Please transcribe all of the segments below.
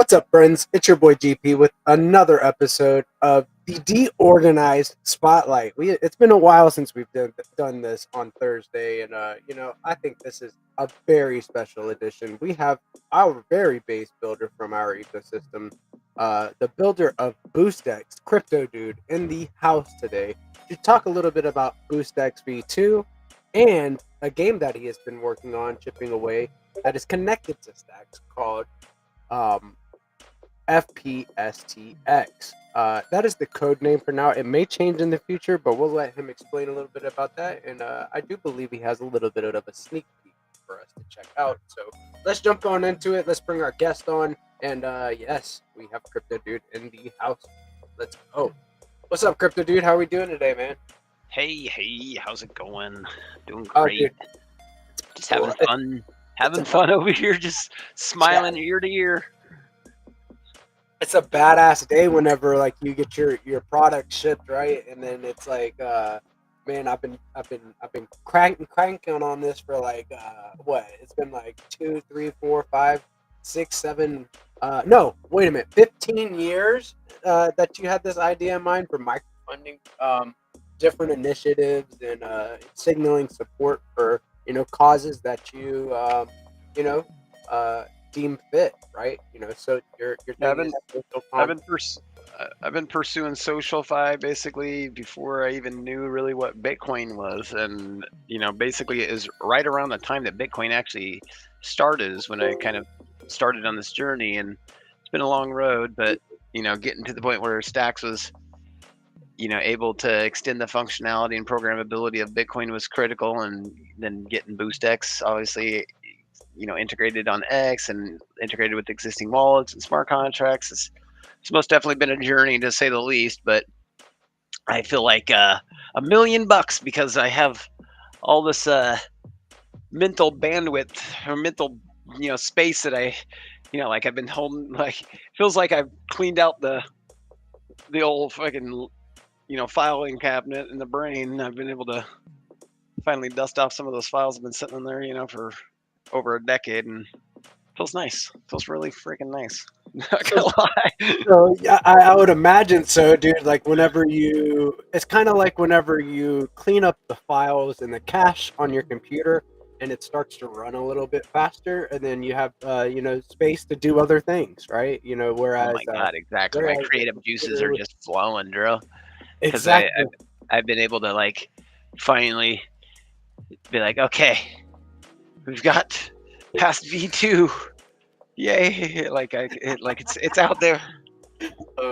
What's up, friends? It's your boy GP with another episode of the DeOrganized Spotlight. It's been a while since we've done this on Thursday, and I think this is a very special edition. We have our very base builder from our ecosystem, the builder of BoostX, Crypto Dude, in the house today to talk a little bit about BoostX V2 and a game that he has been working on, chipping away, that is connected to Stacks called FPSTX. That is the code name for now. It may change in the future, but we'll let him explain a little bit about that. And I do believe he has a little bit of a sneak peek for us to check out. So let's jump on into it. Let's bring our guest on. And yes, we have Crypto Dude in the house. Let's go. What's up, Crypto Dude? How are we doing today, man? Hey, how's it going? Doing great. Just having fun. Having fun over here, just smiling ear to ear. It's a badass day whenever like you get your product shipped, right? And then it's like, man, I've been cranking on this for like what? It's been like 2, 3, 4, 5, 6, 7. No, wait a minute, 15 years that you had this idea in mind for microfunding different initiatives and signaling support for causes that you deem fit, right? So I've been pursuing SocialFi basically before I even knew really what Bitcoin was, and basically it is right around the time that Bitcoin actually started is when I kind of started on this journey, and it's been a long road, but getting to the point where Stacks was able to extend the functionality and programmability of Bitcoin was critical, and then getting BoostX obviously integrated on X and integrated with existing wallets and smart contracts. It's most definitely been a journey to say the least, but I feel like $1 million because I have all this mental bandwidth or mental space that I like I've been holding, like feels like I've cleaned out the old fucking filing cabinet in the brain. I've been able to finally dust off some of those files I've been sitting in there for over a decade, and feels nice. Feels really freaking nice. Not gonna lie. So yeah, I would imagine so, dude. Like it's kind of like whenever you clean up the files and the cache on your computer, and it starts to run a little bit faster, and then you have space to do other things, right? Whereas oh my god, exactly. My creative juices are just flowing, bro. Because exactly. I've been able to like finally be like, okay, we've got past V2, yay! It's out there.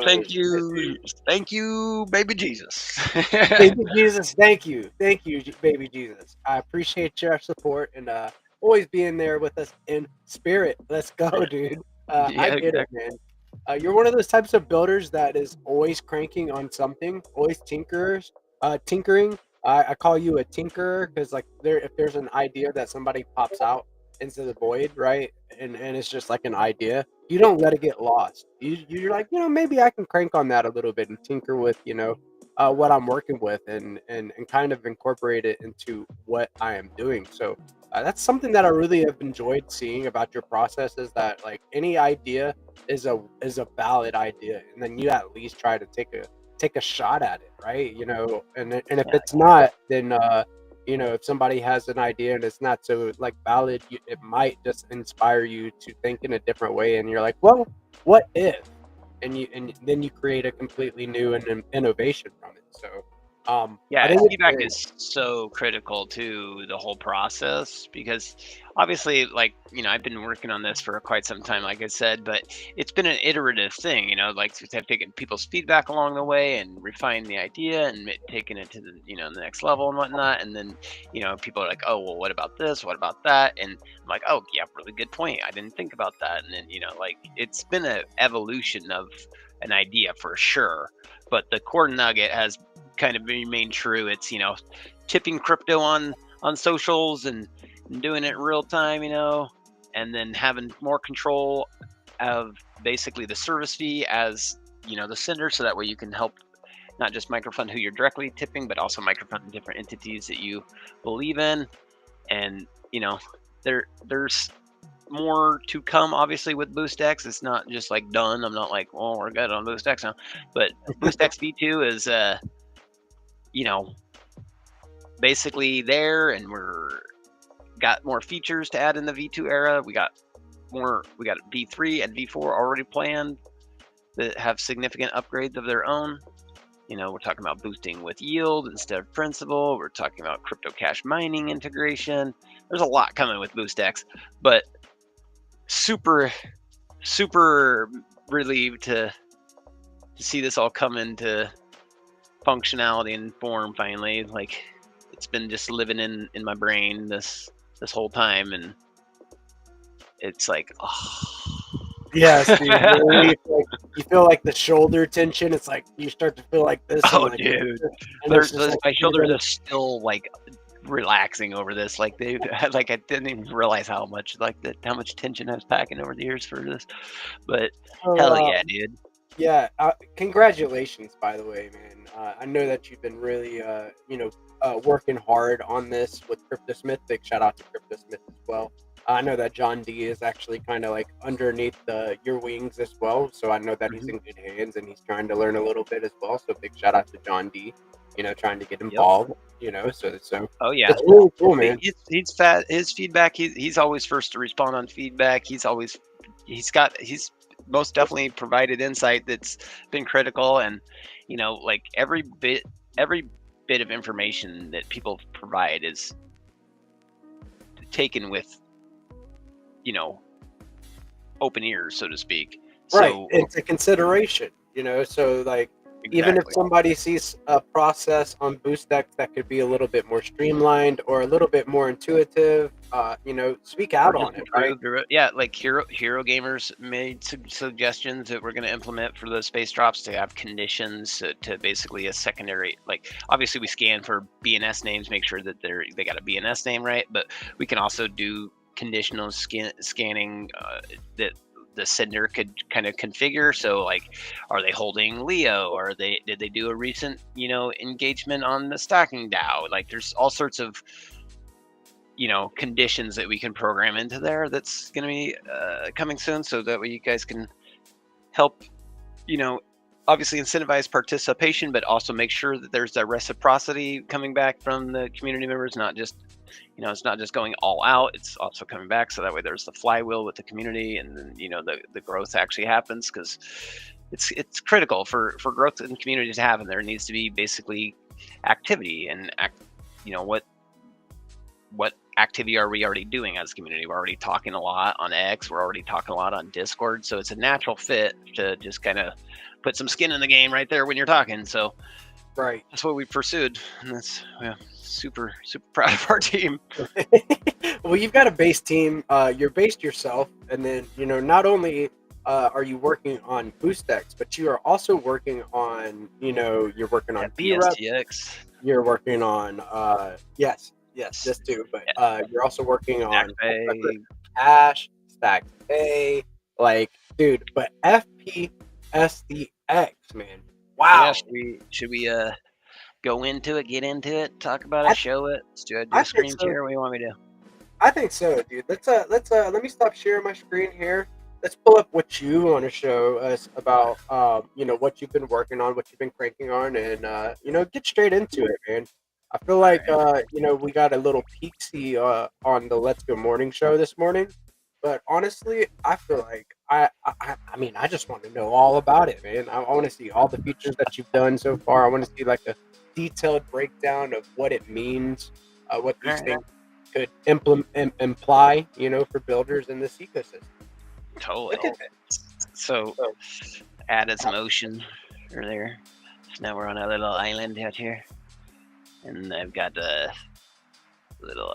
Thank you, baby Jesus. Baby Jesus, thank you, baby Jesus. I appreciate your support and always being there with us in spirit. Let's go, dude. I get it, man. You're one of those types of builders that is always cranking on something, always tinkering. I call you a tinkerer because if there's an idea that somebody pops out into the void, right, and it's just like an idea, you don't let it get lost. You're like, maybe I can crank on that a little bit and tinker with what I'm working with and kind of incorporate it into what I am doing. So that's something that I really have enjoyed seeing about your process, is that like any idea is a valid idea, and then you at least try to take a shot at it, right? And if it's not, then if somebody has an idea and it's not so like valid, it might just inspire you to think in a different way, and you're like, well, what if? And then you create a completely new and innovation from it. So feedback is so critical to the whole process, because obviously I've been working on this for quite some time, like I said, but it's been an iterative thing, like I've taken people's feedback along the way and refined the idea and taken it to the the next level and whatnot, and then people are like, oh well, what about this, what about that, and I'm like, oh yeah, really good point, I didn't think about that. And then it's been an evolution of an idea for sure, but the core nugget has kind of remain true. It's tipping crypto on socials and doing it real time, and then having more control of basically the service fee as the sender, so that way you can help not just microfund who you're directly tipping, but also microfund different entities that you believe in. And there's more to come, obviously, with BoostX. It's not just like done. I'm not like, well, we're good on BoostX now. But BoostX V2 is, you know, basically there, and we're got more features to add in the V2 era. We got V3 and V4 already planned that have significant upgrades of their own. You know, we're talking about boosting with yield instead of principal. We're talking about crypto cash mining integration. There's a lot coming with BoostX, but super relieved to see this all come into functionality and form finally. Like, it's been just living in my brain this whole time, and it's like, oh. Yes, dude. Really, you feel like the shoulder tension. It's like you start to feel like this. Oh, like, dude, like, my shoulders are still like relaxing over this. Like, they like, I didn't even realize how much how much tension I was packing over the years for this. But hell yeah, dude. Yeah, congratulations, by the way, man. I know that you've been really, working hard on this with CryptoSmith. Big shout out to CryptoSmith as well. I know that John D is actually kind of like underneath your wings as well. So I know that he's in good hands and he's trying to learn a little bit as well. So big shout out to John D, trying to get involved, so. Oh yeah. It's really cool, man. His feedback, he's always first to respond on feedback. He's most definitely provided insight that's been critical, and like every bit of information that people provide is taken with open ears, so to speak. Right, So it's a consideration, so like even if somebody sees a process on BoostX that could be a little bit more streamlined or a little bit more intuitive, speak out on it, right? Yeah, like Hero Gamers made suggestions that we're going to implement for the space drops to have conditions to basically a secondary, like obviously we scan for BNS names, make sure that they got a BNS name right, but we can also do conditional scanning that the sender could kind of configure. So like, are they holding Leo, or did they do a recent engagement on the stacking DAO? Like, there's all sorts of conditions that we can program into there that's going to be coming soon, so that way you guys can help obviously incentivize participation, but also make sure that there's that reciprocity coming back from the community members, not just it's not just going all out, it's also coming back, so that way there's the flywheel with the community, and then the growth actually happens, because it's critical for growth in the community to happen. There needs to be basically activity, and what activity are we already doing as a community? We're already talking a lot on X, we're already talking a lot on Discord, so it's a natural fit to just kind of put some skin in the game right there when you're talking. So right, that's what we pursued, and that's super proud of our team. Well, you've got a base team, you're based yourself, and then not only are you working on BoostX, but you are also working on you're working on FPSTX. You're working on yes, this too, but you're also working on Cash, Stack Pay, like, dude. But FPSTX, man, wow. Yeah, should we go into it, get into it, talk about it, show it? Do I do a screen share? What do you want me to do? I think so, dude. Let's let me stop sharing my screen here. Let's pull up what you want to show us about what you've been working on, what you've been cranking on, and get straight into it, man. I feel like we got a little peeksy on the Let's Go Morning show this morning, but honestly, I feel like I just want to know all about it, man. I want to see all the features that you've done so far. I want to see like a detailed breakdown of what it means, what these things could imply, for builders in this ecosystem. Totally. So added some ocean earlier. So now we're on a little island out here, and I've got a little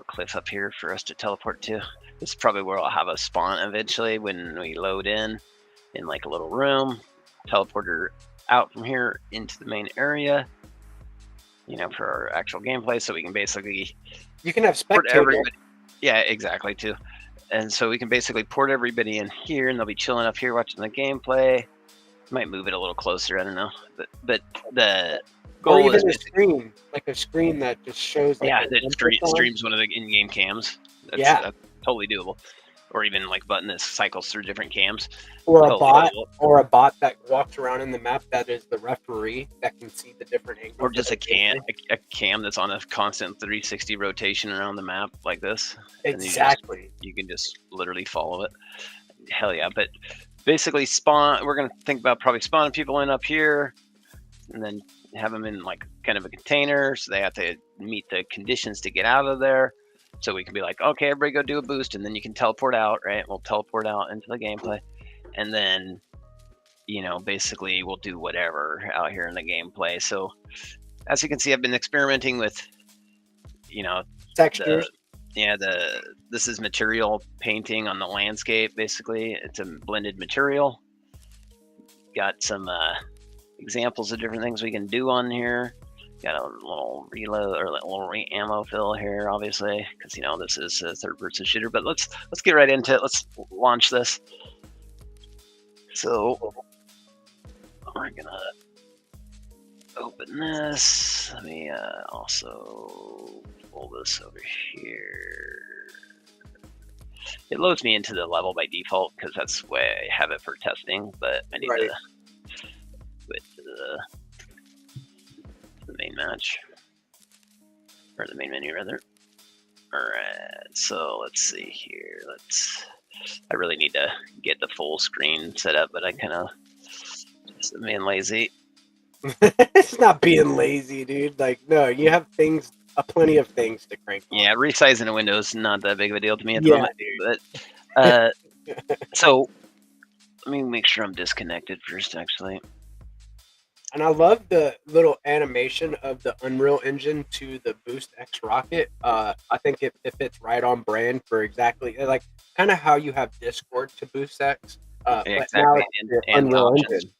cliff up here for us to teleport to. This is probably where I'll have a spawn eventually when we load in like a little room, teleporter out from here into the main area, for our actual gameplay, so we can basically have spectators. Yeah, exactly, too. And so we can basically port everybody in here, and they'll be chilling up here watching the gameplay. Might move it a little closer, I don't know, but the goal, or even is a screen that just shows. That streams one of the in-game cams. That's totally doable. Or even like button that cycles through different cams. Or a bot that walks around in the map that is the referee that can see the different angles. Or just a cam that's on a constant 360 rotation around the map like this. Exactly. And you can just literally follow it. Hell yeah. But basically we're going to think about probably spawning people in up here and then have them in like kind of a container. So they have to meet the conditions to get out of there. So we can be like, okay, everybody go do a boost, and then you can teleport out, right? We'll teleport out into the gameplay. And then, basically we'll do whatever out here in the gameplay. So as you can see, I've been experimenting with, textures. This is material painting on the landscape, basically. It's a blended material. Got some examples of different things we can do on here. Got a little reload or a little ammo fill here, obviously, because this is a third-person shooter. But let's get right into it. Let's launch this. So we're gonna open this. Let me also pull this over here. It loads me into the level by default because that's the way I have it for testing. But I need to quit the main match, or the main menu rather. All right, so let's see here. I really need to get the full screen set up, but I kind of just being lazy. It's not being lazy, dude. Like, no, you have plenty of things to crank on. Yeah, resizing a window is not that big of a deal to me at the moment. But so let me make sure I'm disconnected first, actually. And I love the little animation of the Unreal Engine to the BoostX rocket. I think it fits right on brand for exactly like kind of how you have Discord to BoostX. Exactly, but now and Unreal options. Engine.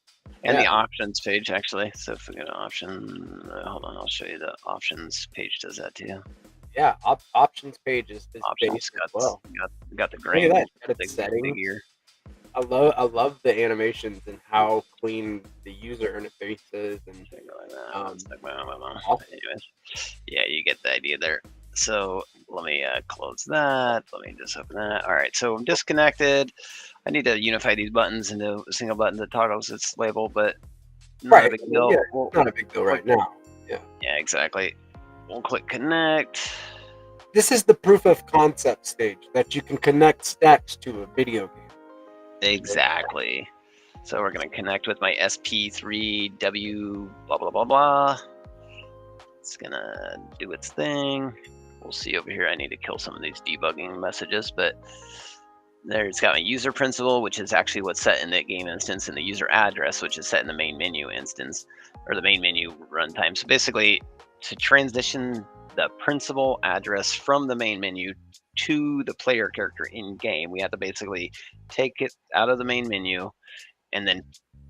And the options page, actually. So if we go to option, hold on, I'll show you the options page does that too. Yeah, options page is options got, as well. Got the grain. Look at that. The settings. I love the animations and how clean the user interface is and anyways, yeah, you get the idea there. So let me close that. Let me just open that. All right, so I'm disconnected. I need to unify these buttons into a single button that toggles its label, but not a big deal. Yeah, not a big deal right now. Yeah, exactly. We'll click connect. This is the proof of concept stage that you can connect stacks to a video game. Exactly. So we're going to connect with my SP3W blah, blah, blah, blah. It's going to do its thing. We'll see over here. I need to kill some of these debugging messages, but there it's got my user principal, which is actually what's set in that game instance, and the user address, which is set in the main menu instance, or the main menu runtime. So basically, to transition the principal address from the main menu to the player character in game, we have to basically take it out of the main menu and then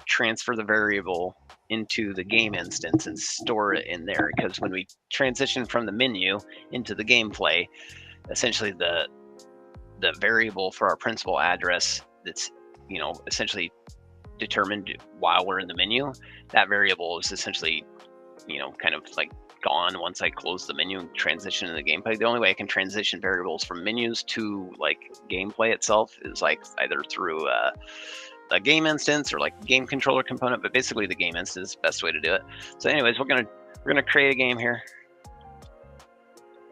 transfer the variable into the game instance and store it in there. Because when we transition from the menu into the gameplay, essentially the variable for our principal address that's essentially determined while we're in the menu, that variable is essentially kind of like gone once I close the menu and transition to the gameplay. The only way I can transition variables from menus to like gameplay itself is like either through a game instance or like game controller component, but basically the game instance is the best way to do it. So anyways, we're gonna create a game here,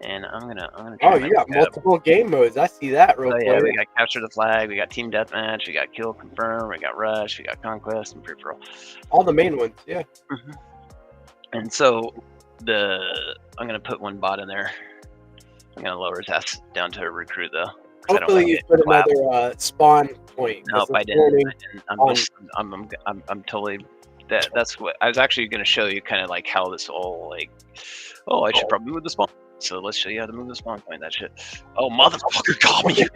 and I'm gonna oh, you got multiple game modes. I see that real quick. Yeah, we got capture the flag, we got team deathmatch, we got kill confirm, we got rush, we got conquest, and free for all. All the main ones, yeah. And so I'm gonna put one bot in there. I'm gonna lower his ass down to a recruit though. Hopefully you put another spawn point. No, I didn't. I'm totally. That's what I was actually gonna show you, kind of like how this all like. Oh, I should probably move the spawn. So let's show you how to move the spawn point. That shit. Oh, motherfucker, got me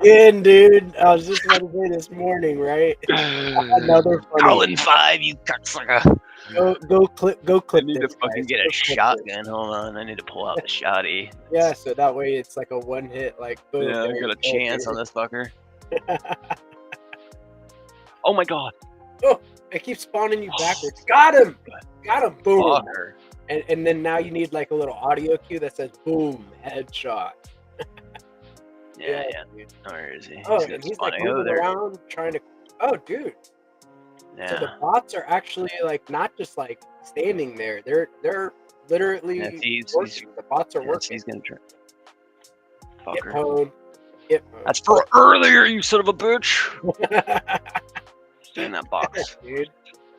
again, dude. I was just about to say this morning, right? Another Colin 5, you cocksucker. Go clip. I need to fucking get a shotgun. Hold on, I need to pull out the shotty. Yeah, so that way it's like a one hit. Like boom, yeah, I got a chance on this fucker. Oh my god. Oh, it keeps spawning you backwards. Got him. Boom. Fucker. And then now you need like a little audio cue that says boom, headshot. Yeah. Where is he? Oh, and he's like moving around trying to. Oh, dude. Yeah. So the bots are actually like not just like standing there. They're literally working. The bots are working. He's gonna try. Get home. Get home. That's for earlier, you son of a bitch. Stay in that box. Dude.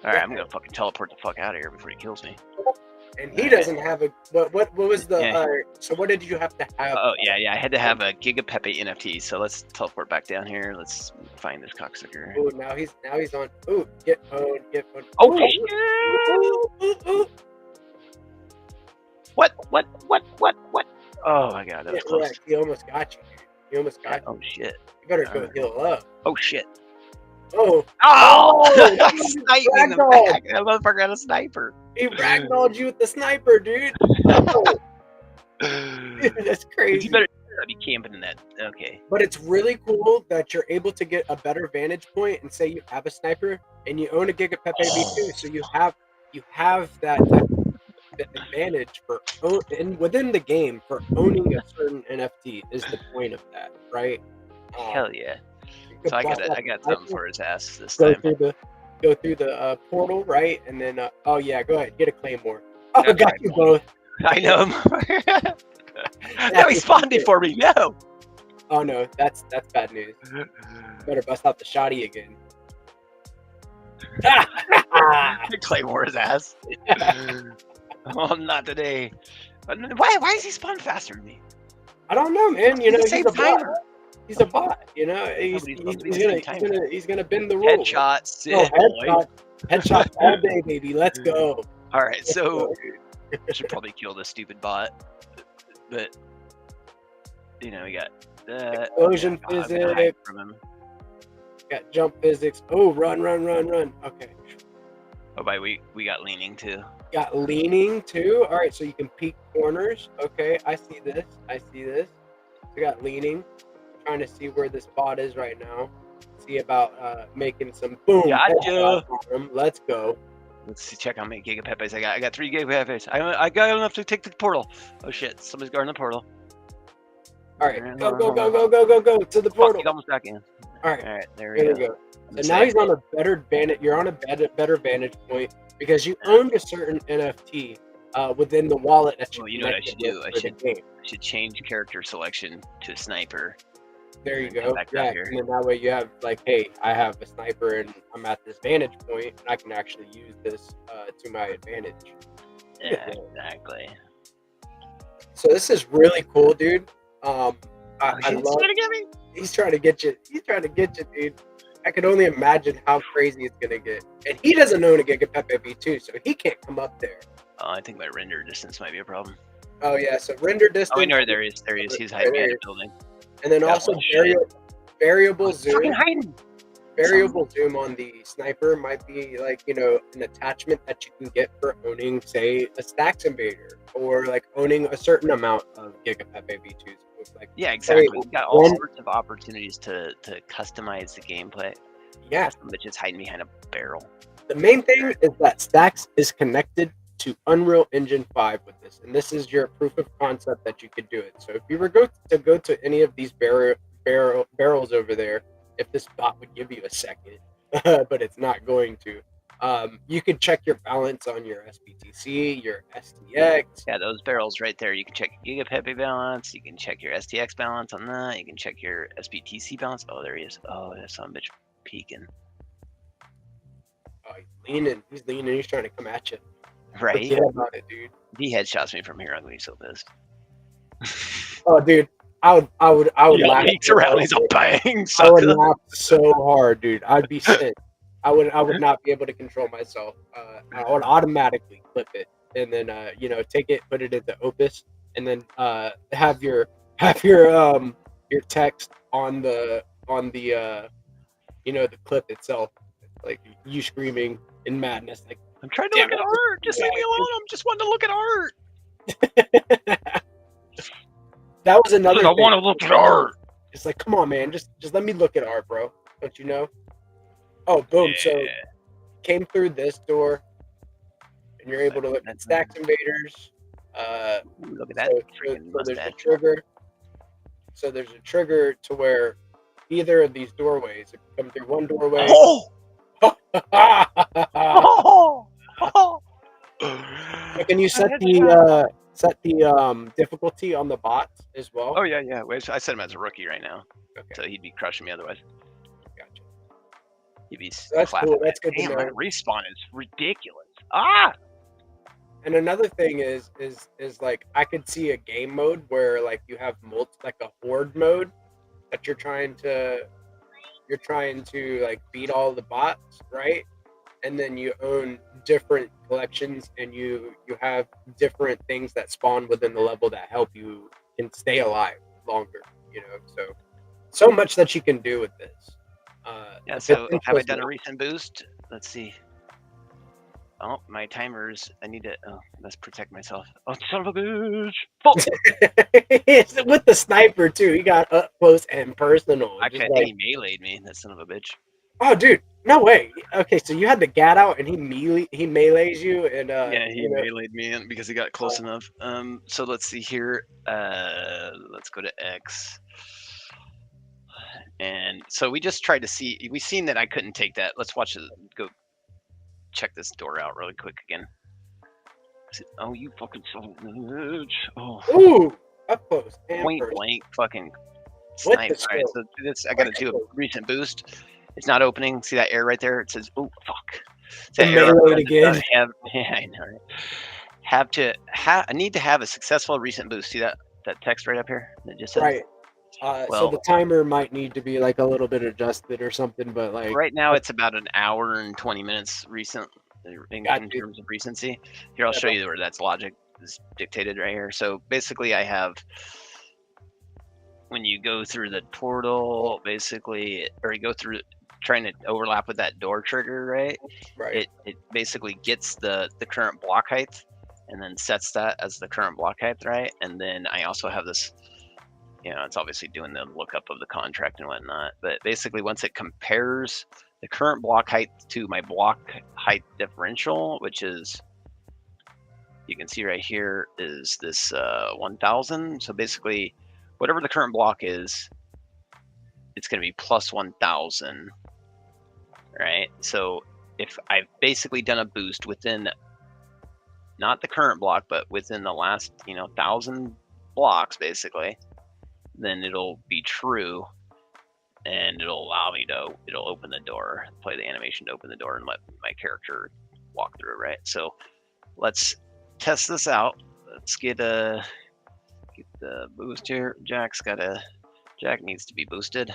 All right, I'm gonna fucking teleport the fuck out of here before he kills me. And he doesn't have a. What was the? So what did you have to have? Oh yeah. I had to have a Giga Pepe NFT. So let's teleport back down here. Let's find this cocksucker. Oh, now he's on. Ooh, get home. Oh shit! Ooh. What? Oh my god, that was close. He almost got you. He almost got you. Oh shit! You better go heal up. Oh shit! Oh! Sniping in the back. That motherfucker had a sniper. He ragdolled you with the sniper, dude. Oh. That's crazy. You better be camping in that. Okay. But it's really cool that you're able to get a better vantage point and say you have a sniper and you own a Giga Pepe V2, so you have that advantage for and within the game for owning a certain NFT is the point of that, right? Hell yeah. So I got something for his ass this time. Go through the portal, right? And then oh yeah, go ahead, get a claymore. Oh, I got you both. I know. No, he spawned before me. No. Oh no, that's bad news. Better bust out the shoddy again. Claymore his ass. Oh, not today. Why is he spawn faster than me? I don't know, man. You know, he's a bot. He's a bot. You know, he's gonna bend the rules. Headshot, sit, headshot all day, baby. Let's go. All right, so I should probably kill this stupid bot, but you know, we got explosion physics. From him. Got jump physics. Oh, run. Okay. Oh, by we got leaning too. Got leaning too. All right, so you can peek corners. Okay, I see this. We got leaning. Trying to see where this bot is right now. See about making some boom. Gotcha. Let's go. Let's see, check how many Giga Pepes I got. I got 3 Giga Pepes. I got enough to take the portal. Oh shit, somebody's guarding the portal. All right, go to the portal. He's almost back in. All right, there we go. So now he's on a better vantage. You're on a better vantage point because you owned a certain NFT within the wallet that you. Well, you know what I should do? I should change character selection to sniper. There you go. Yeah, and then that way you have like, hey, I have a sniper and I'm at this vantage point, and I can actually use this to my advantage. Yeah, exactly. So this is really cool, dude. I love. He's trying to get you. He's trying to get you, dude. I can only imagine how crazy it's gonna get. And he doesn't own a Giga Pepe V2, so he can't come up there. I think my render distance might be a problem. Oh yeah, so render distance. Oh no, there he is. He's hiding behind a building. And then also variable zoom. Variable zoom on the sniper might be like, you know, an attachment that you can get for owning, say, a Stacks Invader or like owning a certain amount of Giga Pepe V2s. Like, yeah, exactly. We've got all sorts of opportunities to customize the gameplay. Yeah. Some bitches hiding behind a barrel. The main thing is that Stacks is connected to Unreal Engine 5 with this, and this is your proof of concept that you could do it. So if you were go to any of these barrels over there, if this bot would give you a second, but it's not going to, you could check your balance on your SPTC, your STX. Yeah, those barrels right there. You can check your Giga Pepe balance. You can check your STX balance on that. You can check your SPTC balance. Oh, there he is. Oh, there's some bitch peeking. Oh, he's leaning. He's trying to come at you. Right. Forget about it, dude. He headshots me from here. I'm gonna be so pissed. Oh, dude. I would laugh. Peeks around. He's all bang. I would laugh so hard, dude. I'd be sick. I would not be able to control myself. I would automatically clip it and then you know, take it, put it into Opus, and then have your text on the you know, the clip itself, like you screaming in madness, like, I'm trying to look at art. Just leave me alone. I'm just wanting to look at art. That was another thing. I want to look at art. It's like, come on, man. Just let me look at art, bro. Don't you know? Oh, boom. Yeah. So came through this door, and you're able to look at Stacks Invaders. Look at that. So there's the trigger. So there's a trigger to where either of these doorways, if you come through one doorway. Oh! Oh! Can you set the difficulty on the bots as well? Oh yeah. Wait, I set him as a rookie right now, Okay. so he'd be crushing me otherwise. Gotcha. He'd be That's clapping. cool. That's good Damn, to know. that respawn is ridiculous. Ah! And another thing is like I could see a game mode where like you have like a horde mode that you're trying to like beat all the bots, right? And then you own different collections and you have different things that spawn within the level that help you and stay alive longer, so much that you can do with this. Yeah, so have I done a recent boost? Let's see. Oh, my timers. I need to. Oh, let's protect myself. Oh, son of a bitch! With the sniper too. He got up close and personal. Actually, I think he meleeed me. That son of a bitch. Oh, dude, no way. Okay, so you had the gat out and he melees you and yeah, he meleeed me in because he got close enough. So let's see here. Let's go to X. And so we just tried to see. We seen that I couldn't take that. Let's watch it. Go check this door out really quick again. Oh, you fucking son of a bitch! Oh. Ooh, up close. Point blank, fucking snipe. All right, so this I gotta do a recent boost. It's not opening. See that air right there? It says, "Oh fuck." That air again. Yeah, I know. Right? I need to have a successful recent boost. See that text right up here? That just says. Right. So the timer might need to be like a little bit adjusted or something, but like right now it's about an hour and 20 minutes recent in terms of recency. Here, I'll show you where that's logic is dictated right here. So basically I have, when you go through the portal, basically, or you go through trying to overlap with that door trigger, right? Right. It basically gets the current block height and then sets that as the current block height, right? And then I also have this, it's obviously doing the lookup of the contract and whatnot, but basically once it compares the current block height to my block height differential, which is, you can see right here, is this 1000. So basically whatever the current block is, it's going to be plus 1000, right? So if I've basically done a boost within not the current block, but within the last 1000 blocks, basically, then it'll be true, and it'll allow me to, it'll open the door, play the animation to open the door and let my character walk through, right? So let's test this out. Let's get the boost here. Jack needs to be boosted.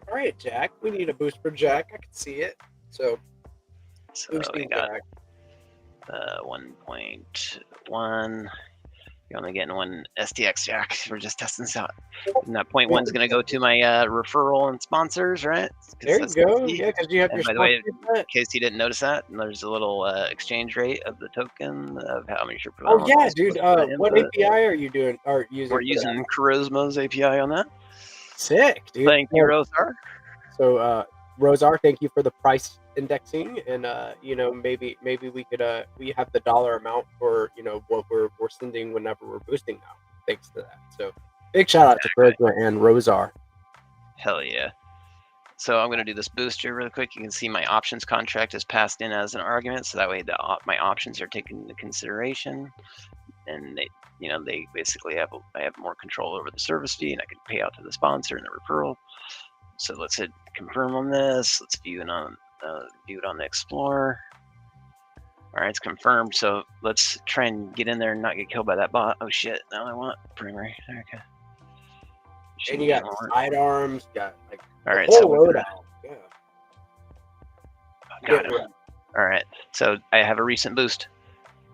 All right, Jack, we need a boost for Jack. I can see it. So we got 1.1. You're only getting one STX, Jack. We're just testing this out. And that 0.1 is going to go to my referral and sponsors, right? There you go. Yeah, because you have your. By the way, in case you didn't notice that, there's a little exchange rate of the token of how much you're putting. Oh yeah, dude. What API are you doing? Or using? We're using Charisma's API on that. Sick, dude. Thank you, Rosar. So, Rosar, thank you for the price indexing, and maybe we could we have the dollar amount for what we're sending whenever we're boosting now, thanks to that. So big shout out to Charisma and Rosar. Hell yeah. So I'm going to do this boost here really quick. You can see my options contract is passed in as an argument, so that way my options are taken into consideration, and they basically I have more control over the service fee, and I can pay out to the sponsor and the referral. So let's hit confirm on this. Let's view it on the Explorer. All right, it's confirmed. So let's try and get in there and not get killed by that bot. Oh shit! Now I want primary. Okay. And you got sidearms. Got like all right. So loadout. Yeah. Got him. All right. So I have a recent boost,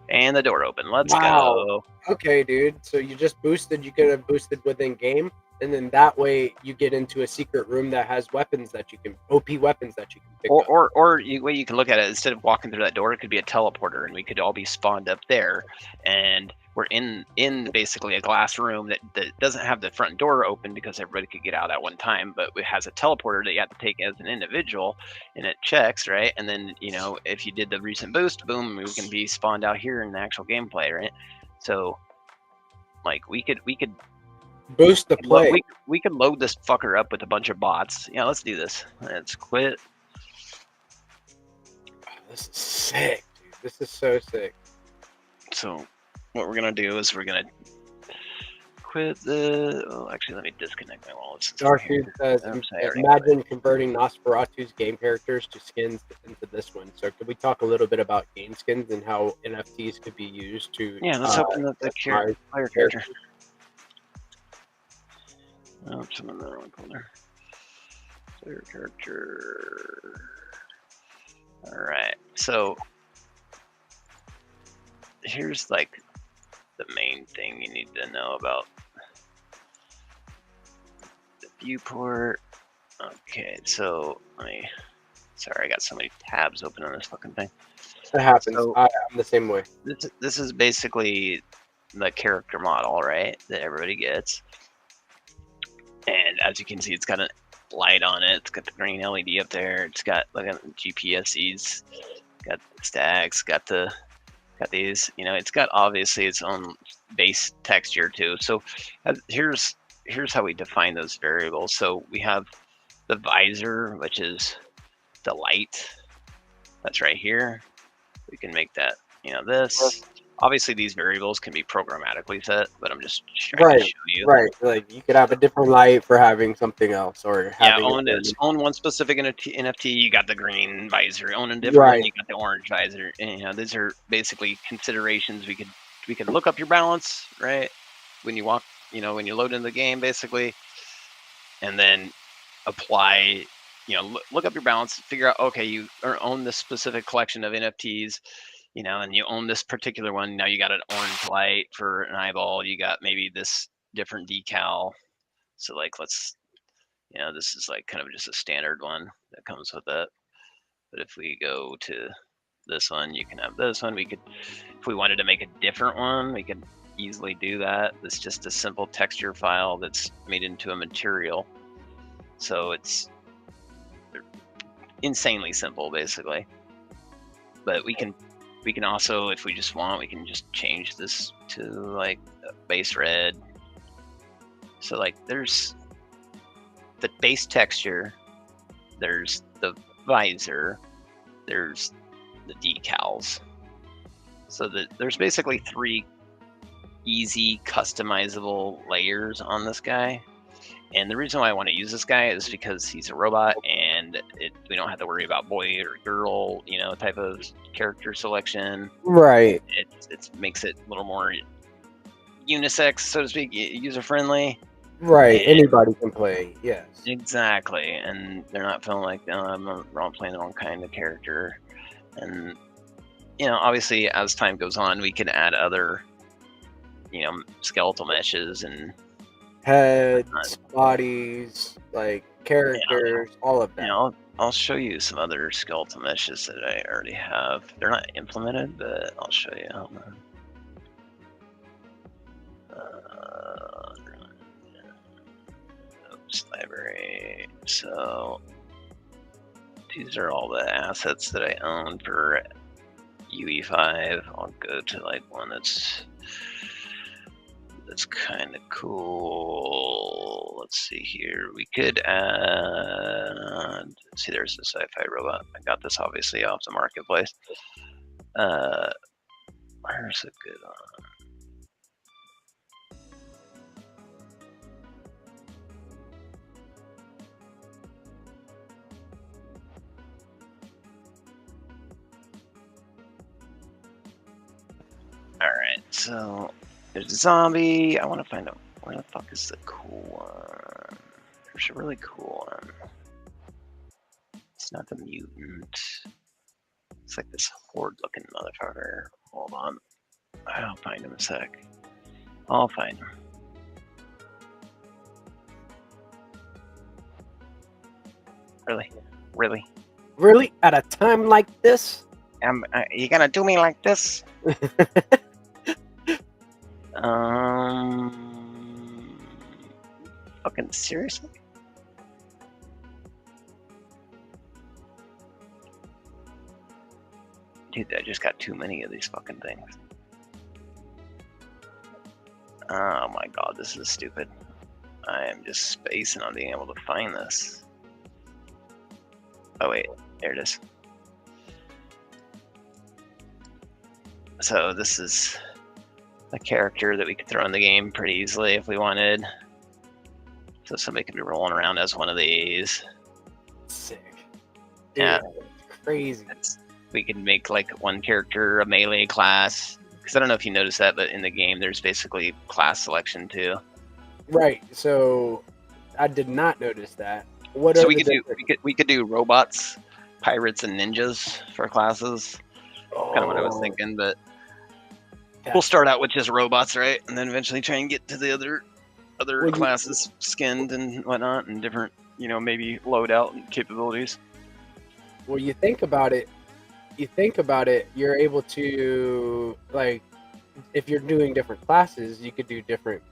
and the door open. Let's go. Okay, dude. So you just boosted. You could have boosted within game. And then that way you get into a secret room that has weapons that you can, OP weapons that you can pick up. Or way you can look at it, instead of walking through that door, it could be a teleporter, and we could all be spawned up there, and we're in basically a glass room that doesn't have the front door open because everybody could get out at one time, but it has a teleporter that you have to take as an individual, and it checks, right? And then if you did the recent boost, boom, we can be spawned out here in the actual gameplay, right? So like we could Boost the play. We can load this fucker up with a bunch of bots. Yeah, let's do this. Let's quit. This is sick, dude. This is so sick. So what we're gonna do is we're gonna quit the. Oh, actually, let me disconnect my wallet. Darkdude says, imagine converting Nosferatu's game characters to skins into this one. So could we talk a little bit about game skins and how NFTs could be used to let's open up the player character. Oh, some of the wrong folder. Player character. All right, so here's like the main thing you need to know about the viewport. Okay, so sorry, I got so many tabs open on this fucking thing. That happens. So, I'm the same way. This is basically the character model, right, that everybody gets. And as you can see, it's got a light on it. It's got the green LED up there. It's got like GPSes, got stacks, got these. You know, it's got obviously its own base texture too. So here's how we define those variables. So we have the visor, which is the light. That's right here. We can make that, you know, this. Obviously, these variables can be programmatically set, but I'm just trying to show you. Right, like you could have a different light for having something else, or having own one specific NFT. You got the green visor. Own a different one, you got the orange visor. And, you know, these are basically considerations. We could look up your balance, right? When you walk, you know, when you load into the game, basically, and then apply. You know, look up your balance, figure out, okay, you own this specific collection of NFTs. You know, and you own this particular one. Now you got an orange light for an eyeball. You got maybe this different decal. So like, you know, this is like kind of just a standard one that comes with it. But if we go to this one, you can have this one. We could, if we wanted to make a different one, we could easily do that. It's just a simple texture file that's made into a material. So it's insanely simple, basically. But we can also, if we just want, we can just change this to like a base red. So like there's the base texture, there's the visor, there's the decals. So there's basically 3 easy customizable layers on this guy. And the reason why I want to use this guy is because he's a robot, and we don't have to worry about boy or girl, you know, type of character selection. Right. It makes it a little more unisex, so to speak, user friendly. Right. Anybody can play. Yes. Exactly. And they're not feeling like, oh, I'm playing the wrong kind of character. And you know, obviously, as time goes on, we can add other, you know, skeletal meshes and heads, bodies, like characters, all of that. You know, I'll show you some other skeletal meshes that I already have. They're not implemented, but I'll show you. Oops, library. So these are all the assets that I own for UE5. I'll go to like one that's kind of cool. Let's see here. We could add. See, there's the sci-fi robot. I got this obviously off the marketplace. Where's a good one? All right, so there's a zombie. I want to find out where the fuck is the cool one. There's a really cool one. It's not the mutant. It's like this horde-looking motherfucker. Hold on. I'll find him in a sec. I'll find him. Really? Really? Really? At a time like this? You gonna do me like this? Fucking seriously? Dude, I just got too many of these fucking things. Oh my god, this is stupid. I am just spacing on being able to find this. Oh wait, there it is. So this is a character that we could throw in the game pretty easily if we wanted. So somebody could be rolling around as one of these. Sick. Yeah. Dude, crazy. We could make like one character a melee class. Because I don't know if you noticed that, but in the game there's basically class selection too. Right. So I did not notice that. What So are we could do robots, pirates, and ninjas for classes. Kind of what I was thinking, but we'll start out with just robots, right? And then eventually try and get to the other classes, skinned and whatnot, and different, maybe loadout and capabilities. Well, you think about it, you're able to, like, if you're doing different classes, you could do different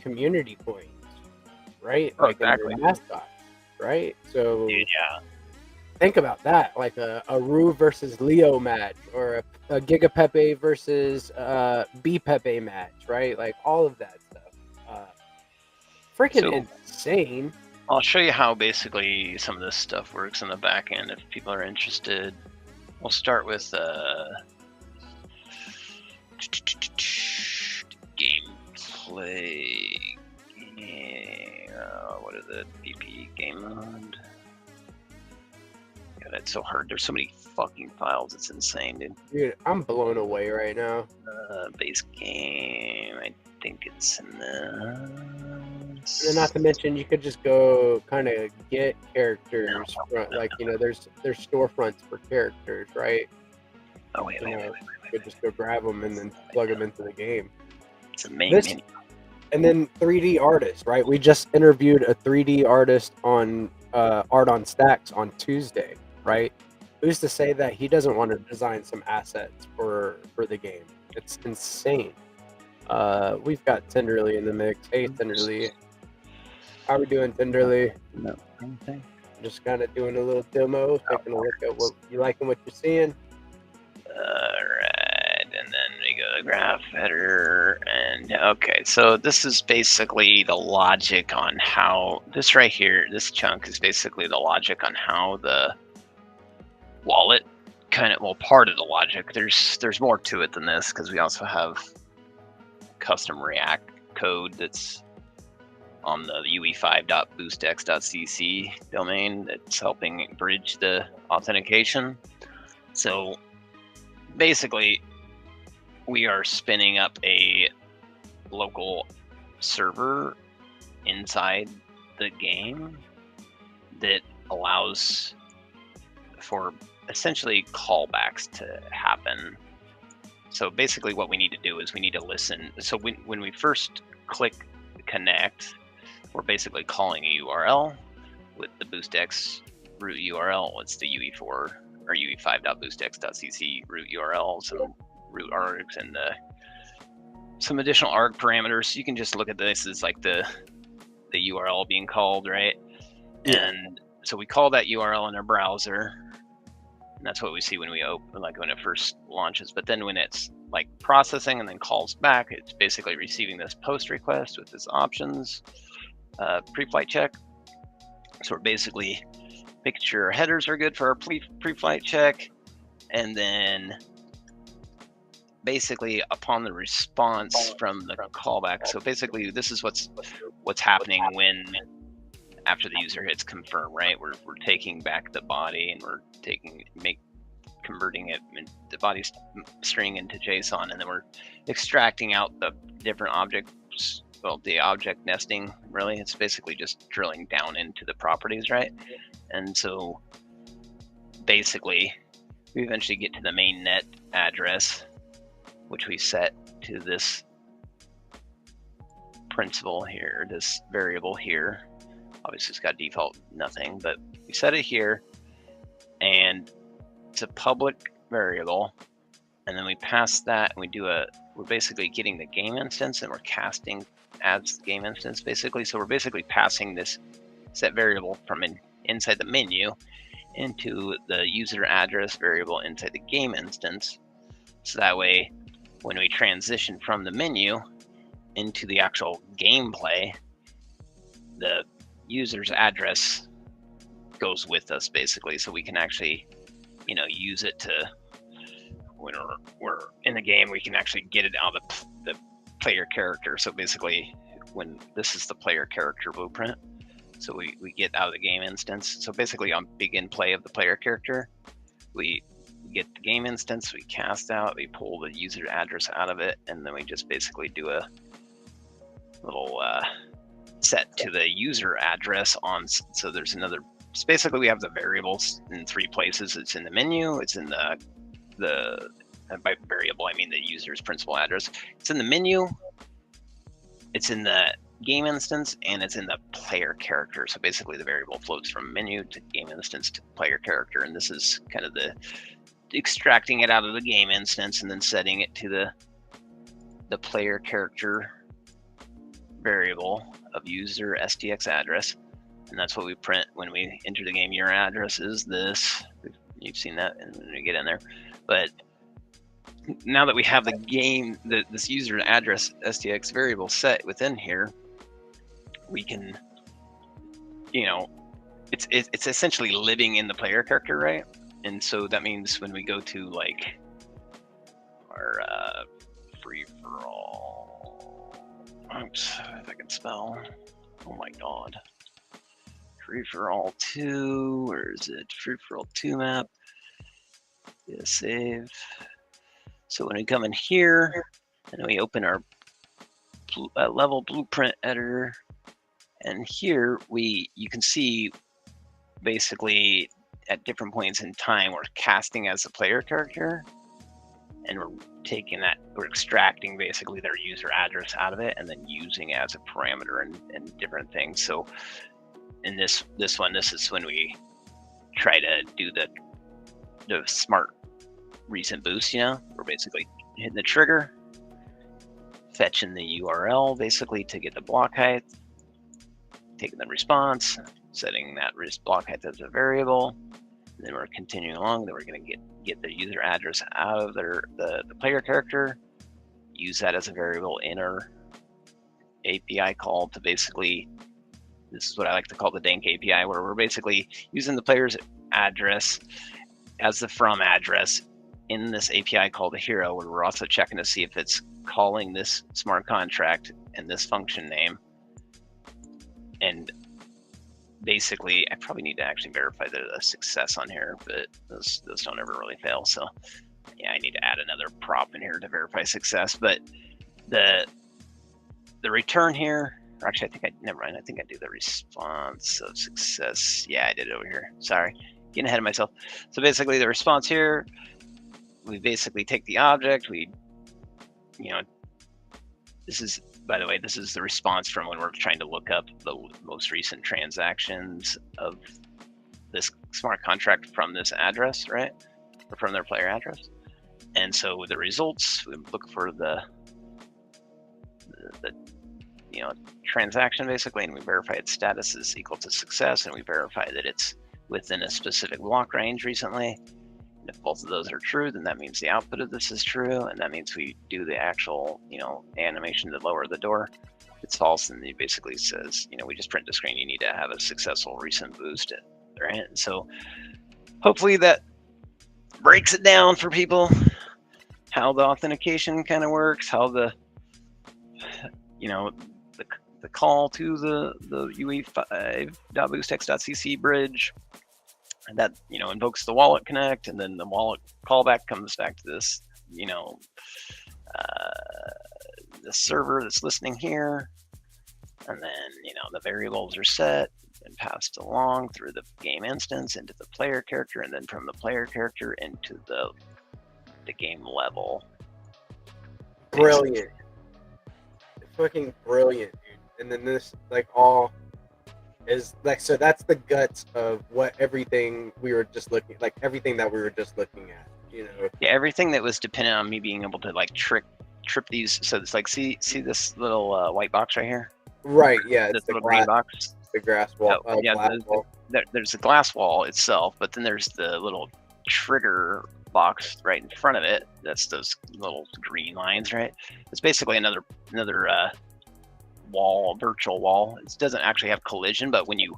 community points, right? Oh, like exactly. In your mascot, right? So yeah. Think about that, like a Rue versus Leo match, or a Giga Pepe versus B Pepe match, right? Like all of that stuff. Freaking insane. I'll show you how basically some of this stuff works on the back end if people are interested. We'll start with gameplay. What is it? BP game mode. God, that's so hard. There's so many fucking files. It's insane, dude. Dude, I'm blown away right now. Base game. I think it's in the. And not to mention, you could just go kind of get characters, like there's storefronts for characters, right? Oh wait, You could just go grab them and then plug them into the game. It's a main menu. And then 3D artists, right? We just interviewed a 3D artist on Art on Stacks on Tuesday, right? Who's to say that he doesn't want to design some assets for the game? It's insane. We've got Tenderly in the mix. Hey, Tenderly. How are we doing, Tenderly? No, anything. Just kind of doing a little demo, taking a look at what you liking, what you're seeing. Alright, and then we go to graph header, and okay, so this is basically the logic on how this right here, this chunk is basically the logic on how the wallet part of the logic. There's more to it than this, because we also have custom React code that's on the ue5.boostx.cc domain that's helping bridge the authentication. So basically, we are spinning up a local server inside the game that allows for essentially callbacks to happen. So basically what we need to do is we need to listen. So when we first click connect, we're basically calling a URL with the BoostX root URL. It's the UE4 or ue5.boostx.cc root URL, some root args, and some additional arg parameters. You can just look at this as like the URL being called, right? Yeah. And so we call that URL in our browser, and that's what we see when we open, like when it first launches. But then when it's like processing and then calls back, it's basically receiving this post request with its options, pre-flight check. So we're basically making sure our headers are good for our pre-flight check, and then basically upon the response from the callback. So basically this is what's happening when after the user hits confirm, right? We're taking back the body and we're converting it, the body string into JSON, and then we're extracting out the different objects. Well, the object nesting, really, it's basically just drilling down into the properties, right? And so basically we eventually get to the main net address, which we set to this principal here, this variable here. Obviously it's got default nothing, but we set it here, and it's a public variable, and then we pass that, and we're basically getting the game instance, and we're casting as the game instance, basically. So we're basically passing this set variable from inside the menu into the user address variable inside the game instance. So that way, when we transition from the menu into the actual gameplay, the user's address goes with us basically, so we can actually, you know, use it to, when we're in the game, we can actually get it out of the player character. So basically, when this is the player character blueprint, so we get out of the game instance. So basically on begin play of the player character, we get the game instance, we cast out, we pull the user address out of it, and then we just basically do a little set to the user address on. So there's another, so basically we have the variables in 3 places. It's in the menu, it's in the by variable I mean the user's principal address. It's in the menu, it's in the game instance, and it's in the player character. So basically the variable floats from menu to game instance to player character, and this is kind of the extracting it out of the game instance and then setting it to the player character variable of user STX address. And that's what we print when we enter the game. Your address is this. You've seen that when we get in there. But now that we have the game, this user address STX variable set within here, we can, you know, it's essentially living in the player character, right? And so that means when we go to like our free for all, oops, if I can spell, oh my god, free for all 2, where is it? Free for all 2 map. Yeah, save. So when we come in here and we open our level blueprint editor, and here you can see basically at different points in time we're casting as a player character, and we're taking that, we're extracting basically their user address out of it and then using it as a parameter and different things. So in this one, this is when we try to do the smart recent boost. You know, we're basically hitting the trigger, fetching the URL basically to get the block height, taking the response, setting that block height as a variable, and then we're continuing along. Then we're going to get the user address out of the player character, use that as a variable in our API call to basically, this is what I like to call the dank API, where we're basically using the player's address as the from address in this API called the hero, where we're also checking to see if it's calling this smart contract and this function name. And basically, I probably need to actually verify the success on here, but those don't ever really fail. So yeah, I need to add another prop in here to verify success. But the return here, or actually never mind, I think I do the response of success. Yeah, I did it over here. Sorry, getting ahead of myself. So basically the response here, we basically take the object, we, you know, this is, by the way, this is the response from when we're trying to look up the most recent transactions of this smart contract from this address, right? Or from their player address. And so with the results, we look for the you know, transaction basically, and we verify its status is equal to success, and we verify that it's within a specific block range recently. And if both of those are true, then that means the output of this is true, and that means we do the actual, you know, animation to lower the door. If it's false, then it basically says, you know, we just print the screen, you need to have a successful recent boost, right? And so hopefully that breaks it down for people, how the authentication kind of works, how the, you know, the call to the UE5.boostx.cc bridge, and that, you know, invokes the wallet connect, and then the wallet callback comes back to this, you know, the server that's listening here, and then, you know, the variables are set and passed along through the game instance into the player character, and then from the player character into the game level. Brilliant. Fucking brilliant, dude. And then this, like, all is like, so that's the guts of what everything we were just looking, like everything that we were just looking at, you know. Yeah, everything that was dependent on me being able to like trip these. So it's like, see this little white box right here? Right. Yeah. This little green box. The grass wall. Yeah. Wall. There's the glass wall itself, but then there's the little trigger box right in front of it. That's those little green lines, right? It's basically another wall, virtual wall. It doesn't actually have collision, but when you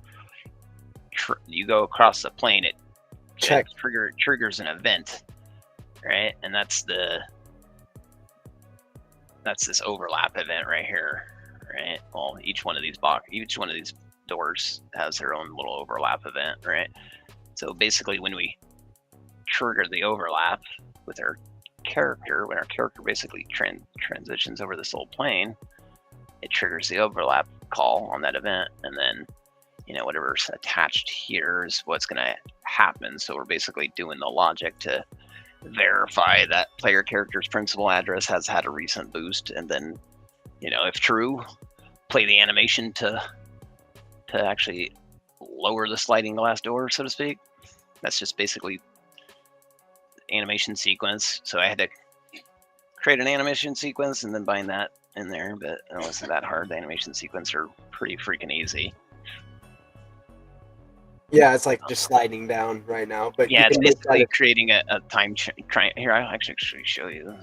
go across the plane, it triggers an event, right? And that's this overlap event right here, right? Well, each one of these doors has their own little overlap event, right? So basically, when we trigger the overlap with our character, when our character basically transitions over this little plane, it triggers the overlap call on that event, and then whatever's attached here is what's going to happen. So we're basically doing the logic to verify that player character's principal address has had a recent boost, and then if true, play the animation to actually lower the sliding glass door, so to speak. That's just basically animation sequence. So I had to create an animation sequence and then bind that in there, but it wasn't that hard. The animation sequence are pretty freaking easy. Yeah, it's like just sliding down right now. But yeah, it's basically creating a time here. I'll actually show you.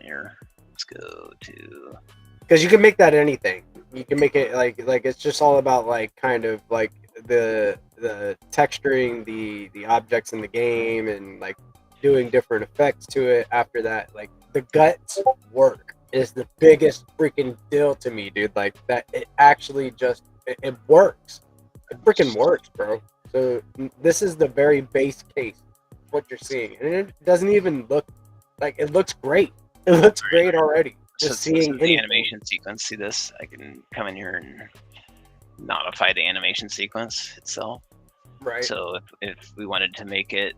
Here, let's go to. Because you can make that anything. You can make it like it's just all about like kind of like the texturing the objects in the game and like doing different effects to it. After that, like the guts work is the biggest freaking deal to me, dude. Like that, it actually just it works. It freaking works, bro. So this is the very base case of what you're seeing, and it doesn't even look like it looks great. It looks great already. Just seeing the animation sequence. See this? I can come in here and modify the animation sequence itself. Right. So if we wanted to make it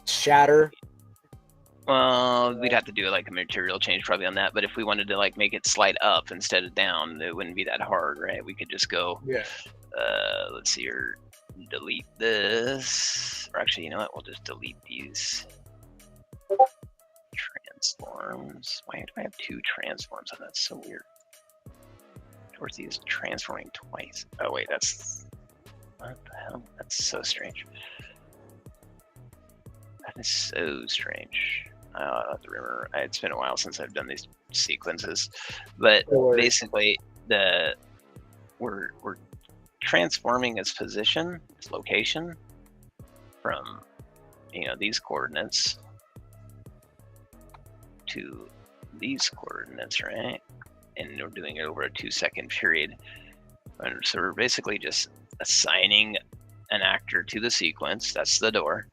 shatter, well, we'd have to do like a material change probably on that. But if we wanted to like make it slide up instead of down, it wouldn't be that hard, right? We could just go. Yeah. Let's see here. Delete this, or actually, you know what? We'll just delete these transforms. Why do I have two transforms? Oh, that's so weird. Dorothy is transforming twice. Oh wait, that's what the hell? That's so strange. That is so strange. I have to remember. It's been a while since I've done these sequences, but basically, we're transforming its position, its location, from these coordinates to these coordinates, right? And we're doing it over a 2-second period. And so we're basically just assigning an actor to the sequence. That's the door.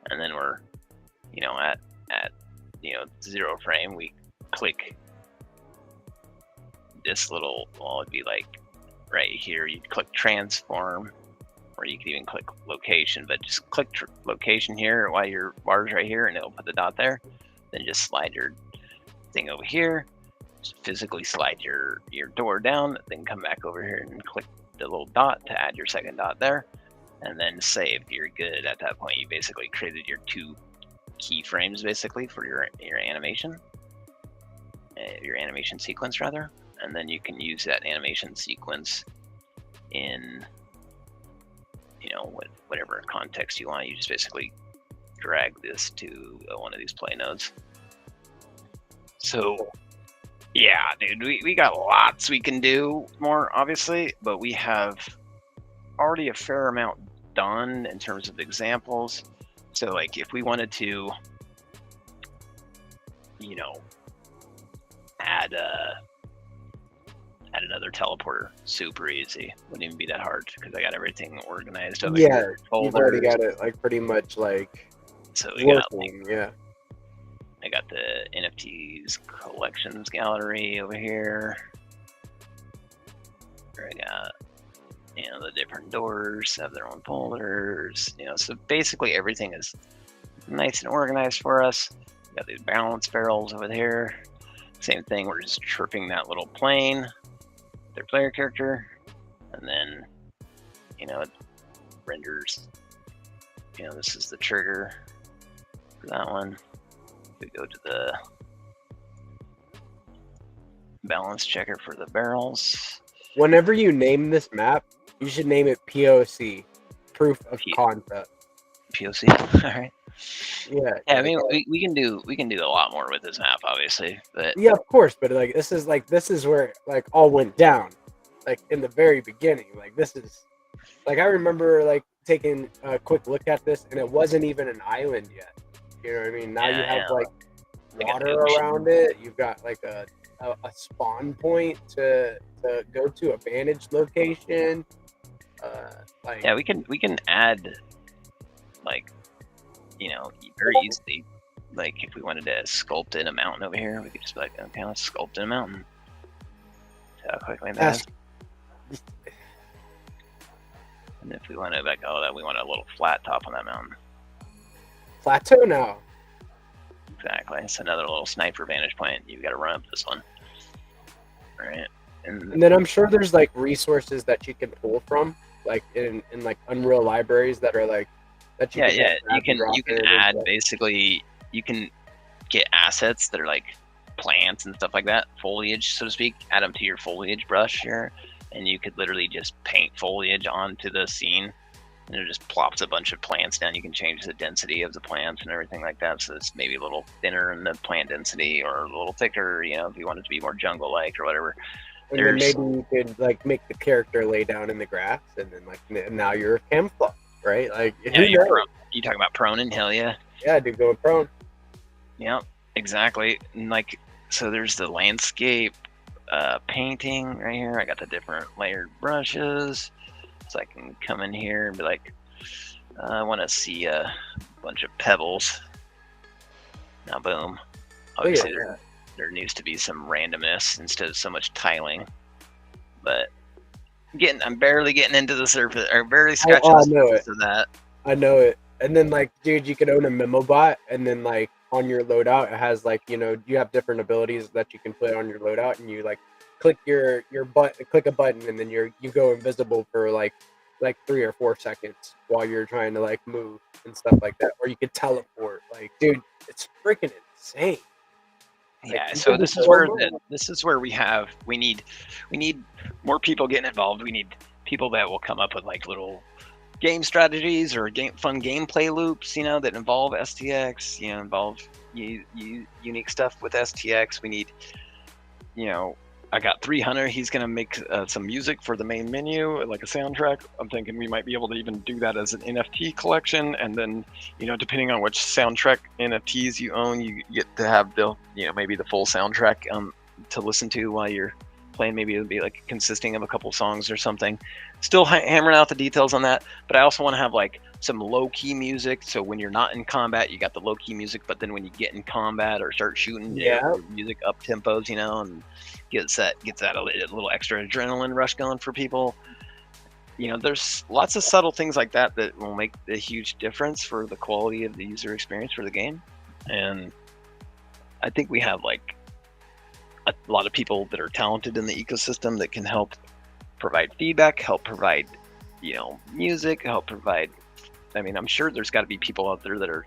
And then we're, at 0 frame, we click this little, well, it'd be like right here, you click transform, or you can even click location, but just click location here while your bar's right here, and it'll put the dot there. Then just slide your thing over here, just physically slide your door down, then come back over here and click the little dot to add your second dot there, and then save. You're good. At that point, you basically created your 2 keyframes basically for your animation, your animation sequence rather. And then you can use that animation sequence in, whatever context you want. You just basically drag this to one of these play nodes. So, yeah, dude, we got lots we can do more, obviously, but we have already a fair amount done in terms of examples. So, like, if we wanted to, add another teleporter, super easy. Wouldn't even be that hard because I got everything organized over here. Yeah, you've already got it like pretty much like. So we got I got the NFTs collections gallery over here. I got the different doors have their own folders. So basically everything is nice and organized for us. We got these balance barrels over there. Same thing. We're just tripping that little plane. Their player character, and then it renders this is the trigger for that one. We go to the balance checker for the barrels. Whenever you name this map, you should name it POC, proof of concept. POC. All right. Yeah. I mean, we can do a lot more with this map, obviously, but yeah, of course. But like this is where like all went down, like in the very beginning. Like this is like I remember like taking a quick look at this, and it wasn't even an island yet. You know what I mean? Now you have like water around it. You've got like a spawn point to go to a vantage location. Like yeah, we can add like, you know, very easily. Like if we wanted to sculpt in a mountain over here, we could just be like, okay, let's sculpt in a mountain. See how quickly that is. And if we want to like, oh, that we want a little flat top on that mountain. Plateau now. Exactly. It's another little sniper vantage point. You've got to run up this one. All right. And then I'm sure there's like resources that you can pull from, like in like Unreal libraries that are like that you you can add basically, you can get assets that are like plants and stuff like that, foliage, so to speak, add them to your foliage brush here, and you could literally just paint foliage onto the scene, and it just plops a bunch of plants down. You can change the density of the plants and everything like that, so it's maybe a little thinner in the plant density or a little thicker, you know, if you want it to be more jungle-like or whatever. And then maybe you could like make the character lay down in the grass, and then like now you're camouflage, right? Like yeah, you talking about proning? Hell yeah. Yeah, dude, going prone. Yep, exactly. And like, so there's the landscape painting right here. I got the different layered brushes, so I can come in here and be like, I want to see a bunch of pebbles. Now, boom. Obviously, there needs to be some randomness instead of so much tiling. But I'm barely getting into the surface, or barely scratching the surface of that. I know it. And then like, dude, you can own a memo bot, and then like on your loadout, it has like, you know, you have different abilities that you can put on your loadout, and you like click your button, click a button, and then you go invisible for like 3 or 4 seconds while you're trying to like move and stuff like that, or you could teleport. Like, dude, it's freaking insane. Yeah, like, so this is where we need more people getting involved. We need people that will come up with like little game strategies or fun gameplay loops, you know, that involve STX, you know, involve unique stuff with STX. We need, you know, I got 300. He's gonna make some music for the main menu, like a soundtrack. I'm thinking we might be able to even do that as an NFT collection, and then, you know, depending on which soundtrack NFTs you own, you get to have the, you know, maybe the full soundtrack to listen to while you're playing. Maybe it'll be like consisting of a couple songs or something. Still hammering out the details on that, but I also want to have like some low-key music, so when you're not in combat, you got the low-key music, but then when you get in combat or start shooting, music up tempos, you know, and gets that a little extra adrenaline rush going for people. You know, there's lots of subtle things like that that will make a huge difference for the quality of the user experience for the game. And I think we have like a lot of people that are talented in the ecosystem that can help provide feedback, help provide, you know, music, help provide, I mean, I'm sure there's got to be people out there that are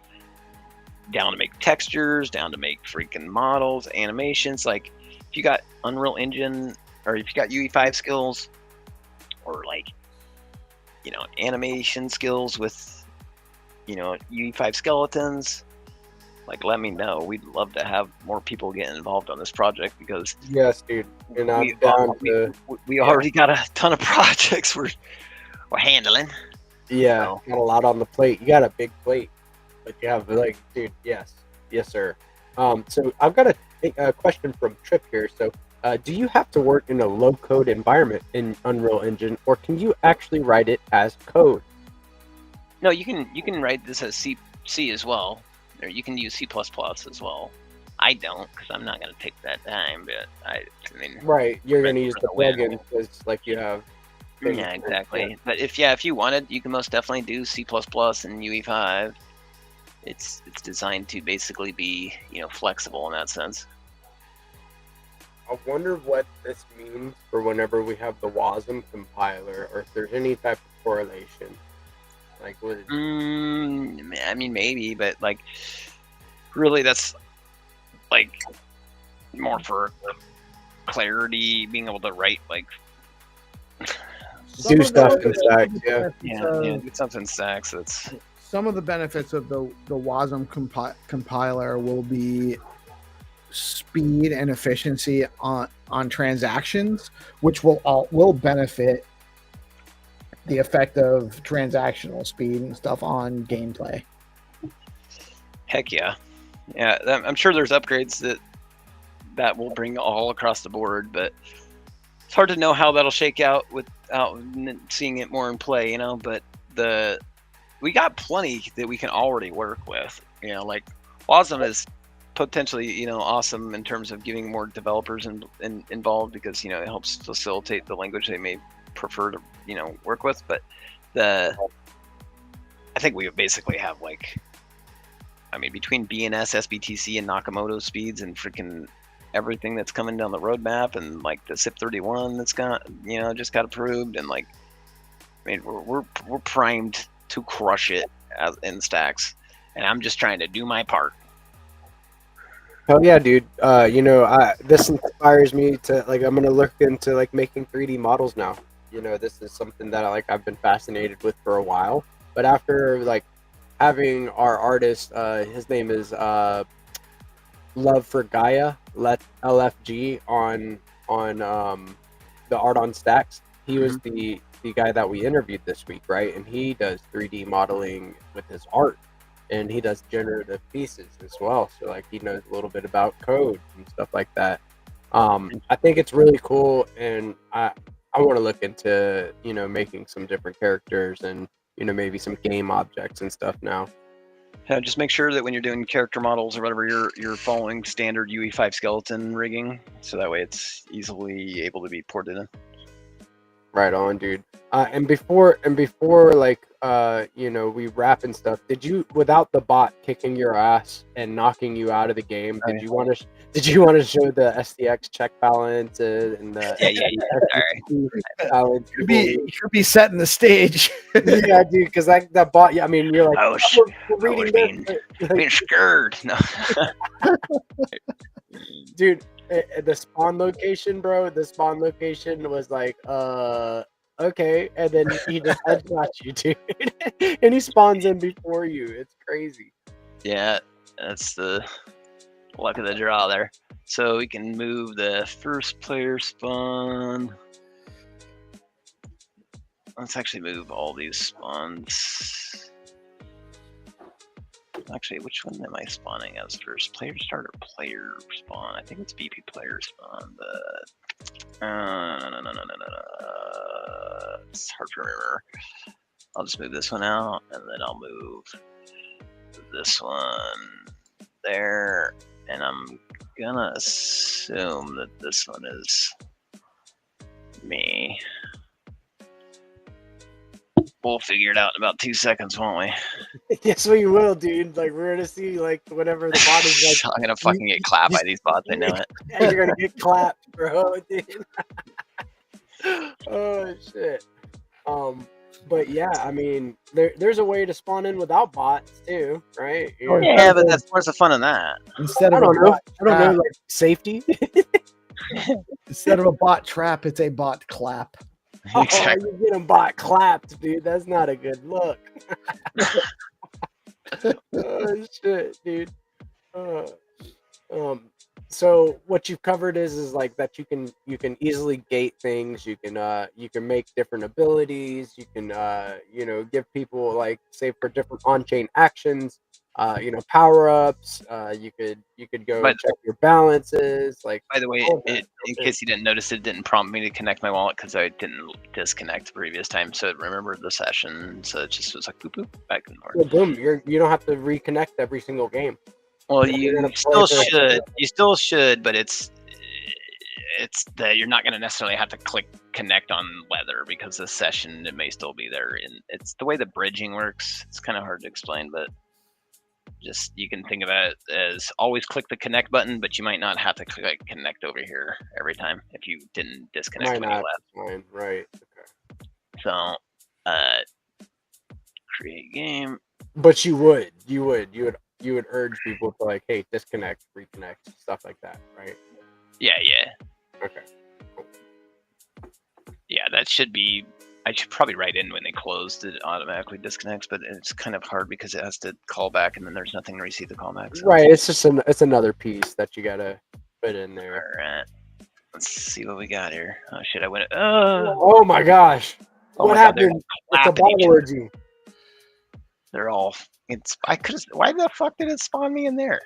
down to make textures, down to make freaking models, animations. Like if you got Unreal Engine, or if you got UE5 skills, or like, you know, animation skills with, you know, UE5 skeletons, like let me know. We'd love to have more people get involved on this project, because yes, dude, we already got a ton of projects we're handling. Yeah, so. Got a lot on the plate. You got a big plate, but you have like, dude, yes, sir. So I've got a question from Trip here. So, do you have to work in a low-code environment in Unreal Engine, or can you actually write it as code? No, you can write this as C as well, or you can use C++ as well. I don't, because I'm not going to take that time, but I mean. Right, you're going to use the plugin because like you have. Yeah, exactly. Yeah. But if you wanted, you can most definitely do C++ and UE5. It's designed to basically be, you know, flexible in that sense. I wonder what this means for whenever we have the WASM compiler, or if there's any type of correlation. Like, what? I mean, maybe, but like, really, that's like more for clarity, being able to write like. Do stuff in stacks, yeah. Do stuff in stacks. some of the benefits of the WASM compiler will be speed and efficiency on transactions, which will benefit the effect of transactional speed and stuff on gameplay. Heck yeah. Yeah, I'm sure there's upgrades that will bring all across the board, but it's hard to know how that'll shake out without seeing it more in play, you know. But we got plenty that we can already work with, you know. Like WASM is potentially, you know, awesome in terms of getting more developers involved, because, you know, it helps facilitate the language they may prefer to, you know, work with. But I think we basically have, like, I mean, between BNS, SBTC, and Nakamoto speeds, and freaking everything that's coming down the roadmap, and like the SIP31 that's just got approved, and like, I mean, we're primed to crush it in stacks, and I'm just trying to do my part. Hell yeah, dude. You know, this inspires me to, like, I'm gonna look into like making 3D models now. You know, this is something that I've been fascinated with for a while. But after like having our artist, his name is Love for Gaia, LFG on the Art on Stacks. He was the guy that we interviewed this week, right? And he does 3D modeling with his art, and he does generative pieces as well. So like, he knows a little bit about code and stuff like that. I think it's really cool, and I want to look into, you know, making some different characters and, you know, maybe some game objects and stuff now. Yeah, just make sure that when you're doing character models or whatever, you're following standard UE5 skeleton rigging, so that way it's easily able to be ported in. Right on, dude. And before like, you know, we wrap and stuff, did you, without the bot kicking your ass and knocking you out of the game, did you want to show the STX check balance and the balance? You should be setting the stage. Yeah, dude, because that bot, yeah, I mean, you're like, I was being scared. No. Dude, the spawn location, bro, the spawn location was like, okay, and then he just headshots you, dude. And he spawns in before you. It's crazy. Yeah, that's the luck of the draw there. So we can move the first player spawn. Let's actually move all these spawns. Actually, which one am I spawning as first? Player start or player spawn? I think it's BP player spawn, but no. It's hard to remember. I'll just move this one out, and then I'll move this one there, and I'm gonna assume that this one is me. We'll figure it out in about 2 seconds, won't we? Yes, we will, dude. Like, we're gonna see, like, whenever the bot is like, I'm gonna fucking get clapped by these bots. I know it. Yeah, you're gonna get clapped, bro, dude. Oh shit. But yeah, I mean, there's a way to spawn in without bots too, right? Yeah, but where's the fun in that? Instead of I don't know, like safety. Instead of a bot trap, it's a bot clap. Exactly. Oh, you get them bot clapped, dude. That's not a good look. Oh shit, dude. So what you've covered is like that you can easily gate things. You can make different abilities. You can you know, give people, like, say, for different on-chain actions, you know, power-ups. You could go check your balances. Like, by the way, in case you didn't notice, it didn't prompt me to connect my wallet because I didn't disconnect the previous time, so it remembered the session. So it just was like boop boop back and forth. Well, boom! You don't have to reconnect every single game. Well, you still should. You still should, but it's that you're not going to necessarily have to click connect on weather, because the session, it may still be there. And it's the way the bridging works. It's kind of hard to explain, but just, you can think about it as always click the connect button, but you might not have to click connect over here every time if you didn't disconnect when you left. Right. Okay. So, create game. But you would urge people to, like, hey, disconnect, reconnect, stuff like that, right? Yeah. Okay. Cool. Yeah, that should be I should probably write in when they closed, it automatically disconnects, but it's kind of hard because it has to call back and then there's nothing to receive the callback. So. Right, it's just it's another piece that you gotta put in there. All right, let's see what we got here. Oh shit, I went. Oh my gosh! Oh What my God, happened? It's a bottle orgy. They're all. I could. Why the fuck did it spawn me in there?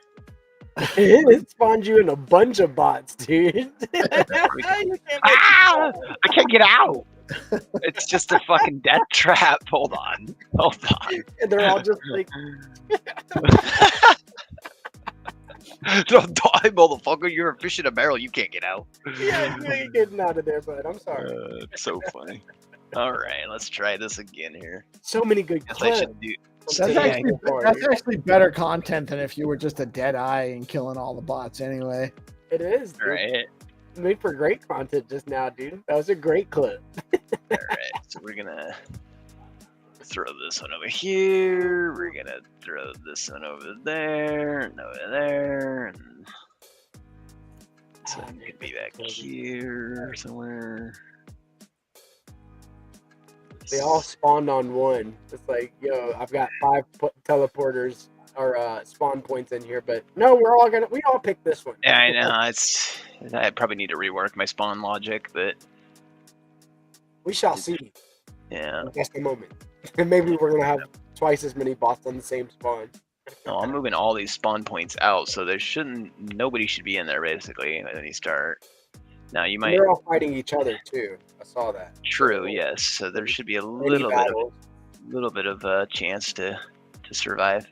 It spawned you in a bunch of bots, dude. I can't get out. It's just a fucking death trap. Hold on. And they're all just like, don't die, motherfucker. You're a fish in a barrel. You can't get out. yeah, you ain't getting out of there, bud. I'm sorry. It's so funny. All right, let's try this again here. So many good clips. That's actually better content than if you were just a dead eye and killing all the bots anyway. It is, dude. Right. Made for great content just now, dude. That was a great clip. All right, so we're gonna throw this one over here. We're gonna throw this one over there and over there, and this one could be back here somewhere. They all spawned on one. It's like, yo, I've got 5 teleporters or spawn points in here, but no, we all picked this one. Yeah, I know. I probably need to rework my spawn logic, but we shall see. Yeah, that's the moment. And maybe we're gonna have twice as many bots on the same spawn. No, I'm moving all these spawn points out, so nobody should be in there basically when you start. Now you might. They're all fighting each other too. I saw that. True. Yes. So there should be a little bit of a chance to survive.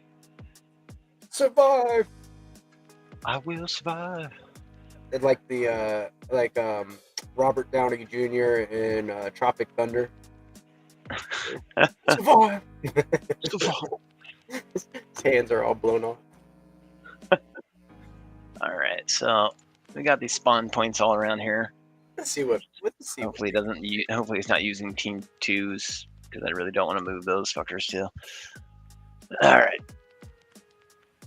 Survive. I will survive. It's like the Robert Downey Jr. in Tropic Thunder. Survive. His hands are all blown off. All right, so we got these spawn points all around here. Let's see what. Hopefully it's not using team 2s because I really don't want to move those fuckers too. All right.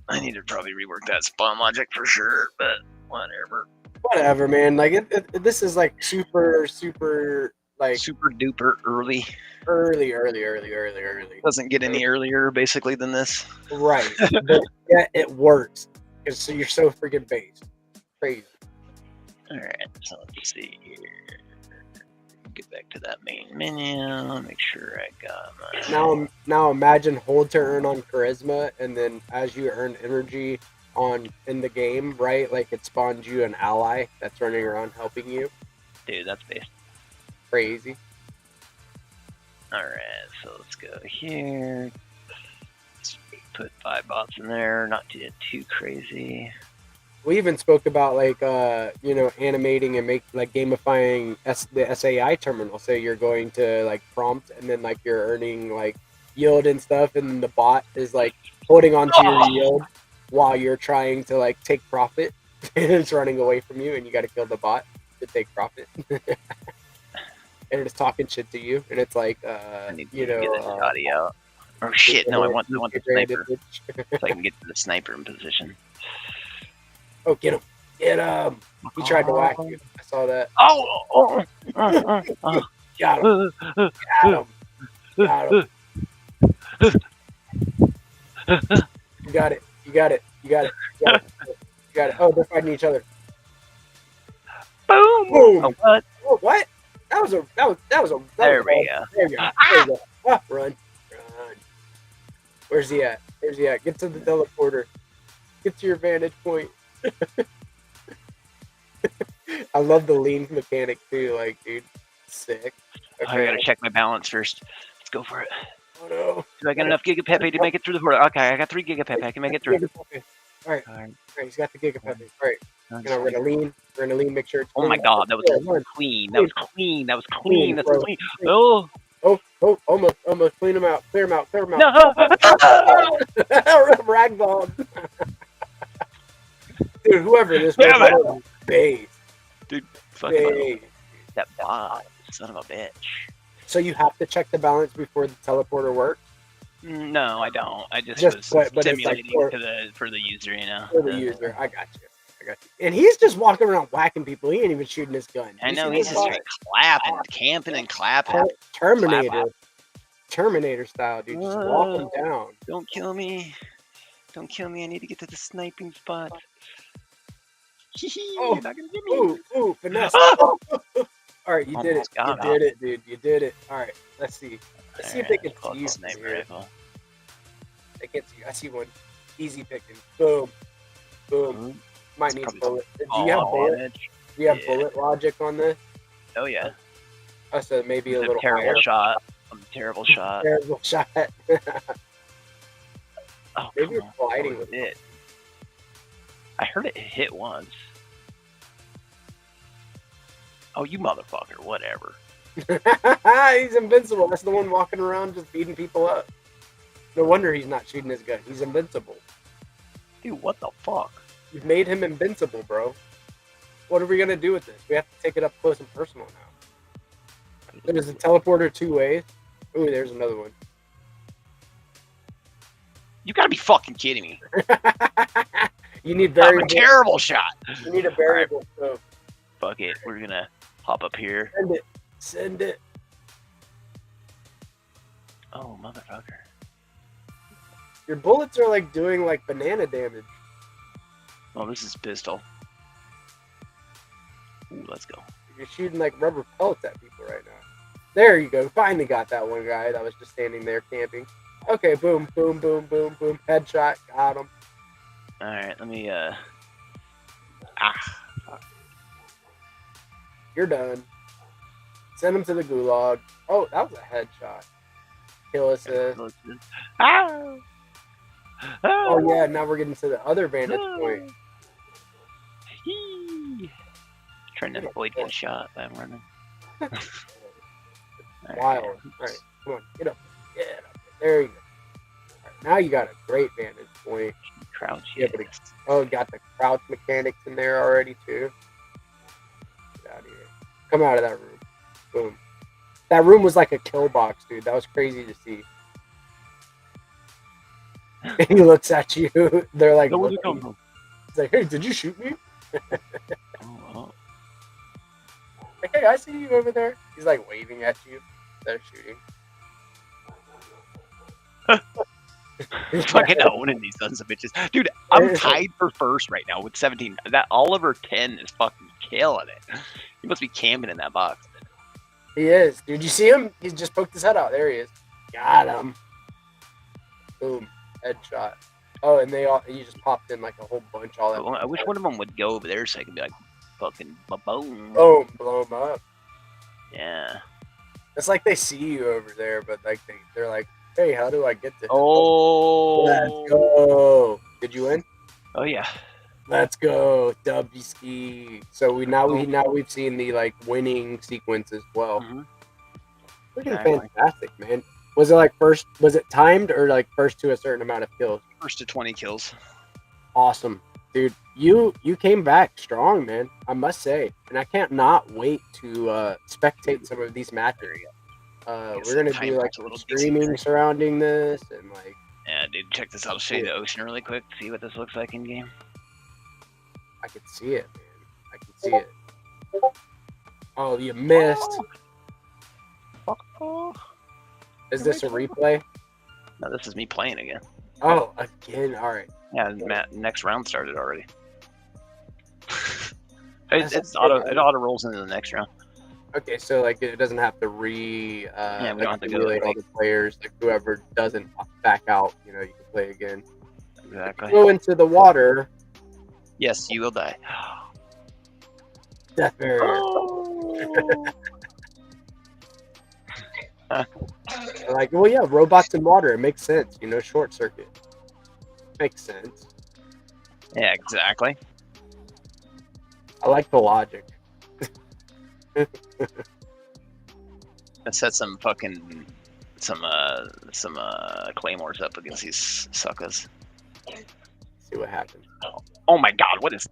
I need to probably rework that spawn logic for sure, but whatever. Whatever, man. Like this is like super like super duper early. Early. Doesn't get any earlier basically than this. Right. But yeah, it works because you're so freaking based. Crazy. All right, so let's see here. Get back to that main menu. Make sure I got my. Now imagine hold to earn on charisma, and then as you earn energy in the game, right? Like it spawns you an ally that's running around helping you. Dude, that's based. Crazy. All right, so let's go here. Let's put 5 bots in there. Not too crazy. We even spoke about like animating and gamifying the SAI terminal. Say you're going to like prompt and then like you're earning like yield and stuff, and then the bot is like holding onto your yield while you're trying to like take profit, and it's running away from you, and you got to kill the bot to take profit. And it's talking shit to you, and it's like I need to get this audio. Oh shit! No, I want the sniper so I can get to the sniper in position. Oh, get him! Get him! He tried to whack you. I saw that. Got him! Got him! You got it! You got it! You got it! You got it! You got it! Oh, they're fighting each other. Boom! Boom! Oh, what? Oh, what? That was a. There we go. There you go. There you go. Ah, run! Where's he at? Get to the teleporter. Get to your vantage point. I love the lean mechanic too. Like, dude, sick. Okay. I gotta check my balance first. Let's go for it. Oh no! Do I got enough Giga Pepe to make it through the portal? Okay, I got 3 Giga Pepe. I can make it through. All right. He's got the Giga Pepe. All right. We're gonna lean. Make sure. It's oh my god, that was clean. That was clean. That's clean. Oh. Oh, almost clean him out. Clear him out. No. Ragdoll. Dude, whoever this was, base. Dude, fucking that bot, son of a bitch. So you have to check the balance before the teleporter works? No, I don't. I just was stimulating like for the user, you know. For the user, I got you. And he's just walking around whacking people. He ain't even shooting his gun. I know, he's just straight clapping, camping and clapping. Terminator. Terminator style, dude. Just walk him down. Don't kill me. Don't kill me. I need to get to the sniping spot. Oh, you're not gonna get me. Ooh, finesse. All right, you did it. You got did it, dude. You did it. All right, let's see. Let's see if they can see you. Sniper rifle. They can see you. I see one. Easy picking. Boom. Boom. Might need bullet. Do you have bullet? Do you have bullet logic on this? Oh yeah. Oh, so maybe a little terrible higher. shot. I'm a terrible shot. Terrible shot. Oh, maybe you're gliding with it. I heard it hit once. Oh, you motherfucker! Whatever. He's invincible. That's the one walking around just beating people up. No wonder he's not shooting his gun. He's invincible. Dude, what the fuck? You've made him invincible, bro. What are we gonna do with this? We have to take it up close and personal now. There's a teleporter 2 ways. Ooh, there's another one. You gotta be fucking kidding me. You need variable. I'm a terrible shot. You need a variable scope. Fuck it. We're gonna hop up here. Send it. Send it. Oh, motherfucker. Your bullets are like doing like banana damage. Oh, this is pistol. Ooh, let's go. You're shooting like rubber pellets at people right now. There you go. Finally got that one guy that was just standing there camping. Okay, boom, boom, boom, boom, boom. Headshot. Got him. Alright, let me, You're done. Send him to the gulag. Oh, that was a headshot. Kill assist. Ah! Oh, yeah, now we're getting to the other vantage point. Trying to avoid getting shot by him running. Wild. All right, come on, get up. Get up. There you go. All right, now you got a great vantage point. Crouch. Yeah, but oh, got the crouch mechanics in there already, too. Get out of here. Come out of that room. Boom. That room was like a kill box, dude. That was crazy to see. And he looks at you. They're like, where'd you come from? He's like, hey, did you shoot me? Oh. Like, hey, I see you over there. He's like waving at you. They're shooting. Fucking owning these sons of bitches. Dude, I'm tied for first right now with 17. That Oliver 10 is fucking killing it. He must be camping in that box. He is. Dude, you see him? He just poked his head out. There he is. Got him. Boom. Headshot. Oh, and you just popped in like a whole bunch all that. I wish one of them would go over there so I could be like, fucking boom. Oh, blow him up. Yeah. It's like they see you over there, but like they're like, hey, how do I get this? Oh. Let's go. Did you win? Oh, yeah. Let's go, W ski. So we've seen the like winning sequence as well. Mm-hmm. Looking fantastic, man. Was it like was it timed or like first to a certain amount of kills? First to 20 kills. Awesome, dude. You came back strong, man. I must say, and I can't not wait to spectate some of these matches. We're gonna do like streaming surrounding this and like. Yeah, dude. Check this out. I'll show you the ocean really quick. See what this looks like in game. I can see it, man. I can see it. Oh, you missed. Oh. Is this a replay? No, this is me playing again. Oh, again. All right. Yeah, next round started already. It auto rolls into the next round. Okay, so like it doesn't have to we don't have to go all the players. Like whoever doesn't back out, you can play again. Exactly. Go into the water. Yes, you will die. Death barrier. Oh. Like, well, yeah, robots in water. It makes sense. Short circuit. Makes sense. Yeah, exactly. I like the logic. Let's set some claymores up against these suckers. See what happens. Oh my god, what is?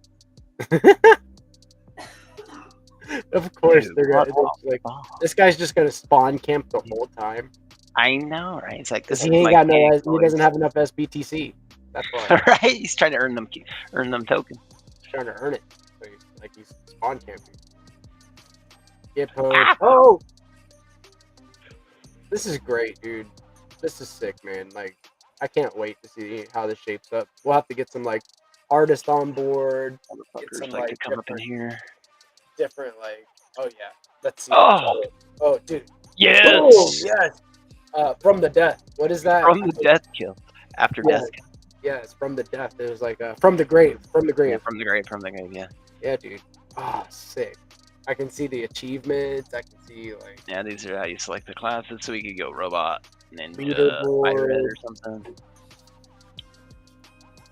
Of course, they're gonna like. This guy's just gonna spawn camp the whole time. I know, right? It's like this. He ain't got he doesn't have enough SBTC. That's why. Right? He's trying to earn them tokens. trying to earn it. So he's spawn camping. Get pwned. Oh! This is great, dude. This is sick, man. Like, I can't wait to see how this shapes up. We'll have to get some, like, artists on board. Get some, like to come up in here. Different, like, oh, yeah. Let's see. Oh, dude. Yes! Oh, yes! From the death. What is that? From the death kill. After death kill. Yeah, it's from the death. It was like, from the grave. From the grave. Yeah, from the grave, yeah. Yeah, dude. Oh, sick. I can see the achievements. I can see, like... Yeah, these are how you select the classes, so we could go robot, ninja, fighter or something.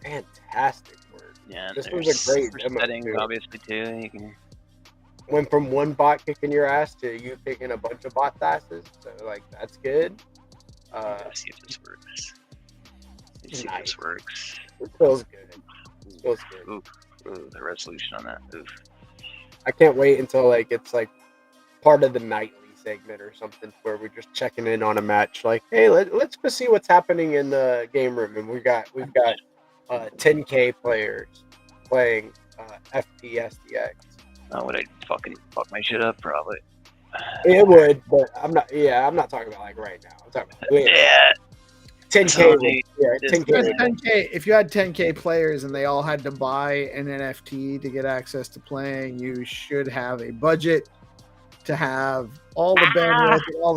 Fantastic work. Yeah, this was a great demo, settings, too. obviously, too. You can... Went from one bot kicking your ass to you kicking a bunch of bots' asses. So, like, that's good. Let's see if this works. Let's see if this works. It feels good. It feels good. Ooh, the resolution on that. Oof. I can't wait until like it's like part of the nightly segment or something where we're just checking in on a match. Like, hey, let's go see what's happening in the game room, and we've got 10K players playing FPSTX. Oh, would I fucking fuck my shit up? Probably. It would, but I'm not. Yeah, I'm not talking about like right now. I'm talking about 10K. Yeah, 10K. If you had 10K players and they all had to buy an NFT to get access to playing, you should have a budget to have all the bandwidth, all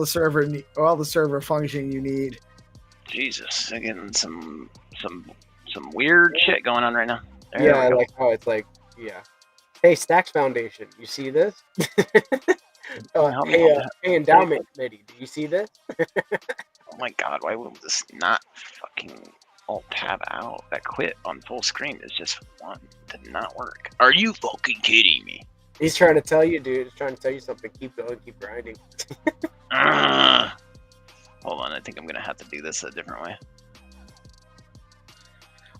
the server function you need. Jesus, I'm getting some weird shit going on right now. Yeah, like how it's like, yeah. Hey, Stacks Foundation, you see this? Hey, Endowment Committee, do you see this? Oh my god, why will this not fucking alt tab out? That quit on full screen is just one. Did not work. Are you fucking kidding me? He's trying to tell you, dude. He's trying to tell you something. Keep going, keep grinding. Hold on, I think I'm gonna have to do this a different way.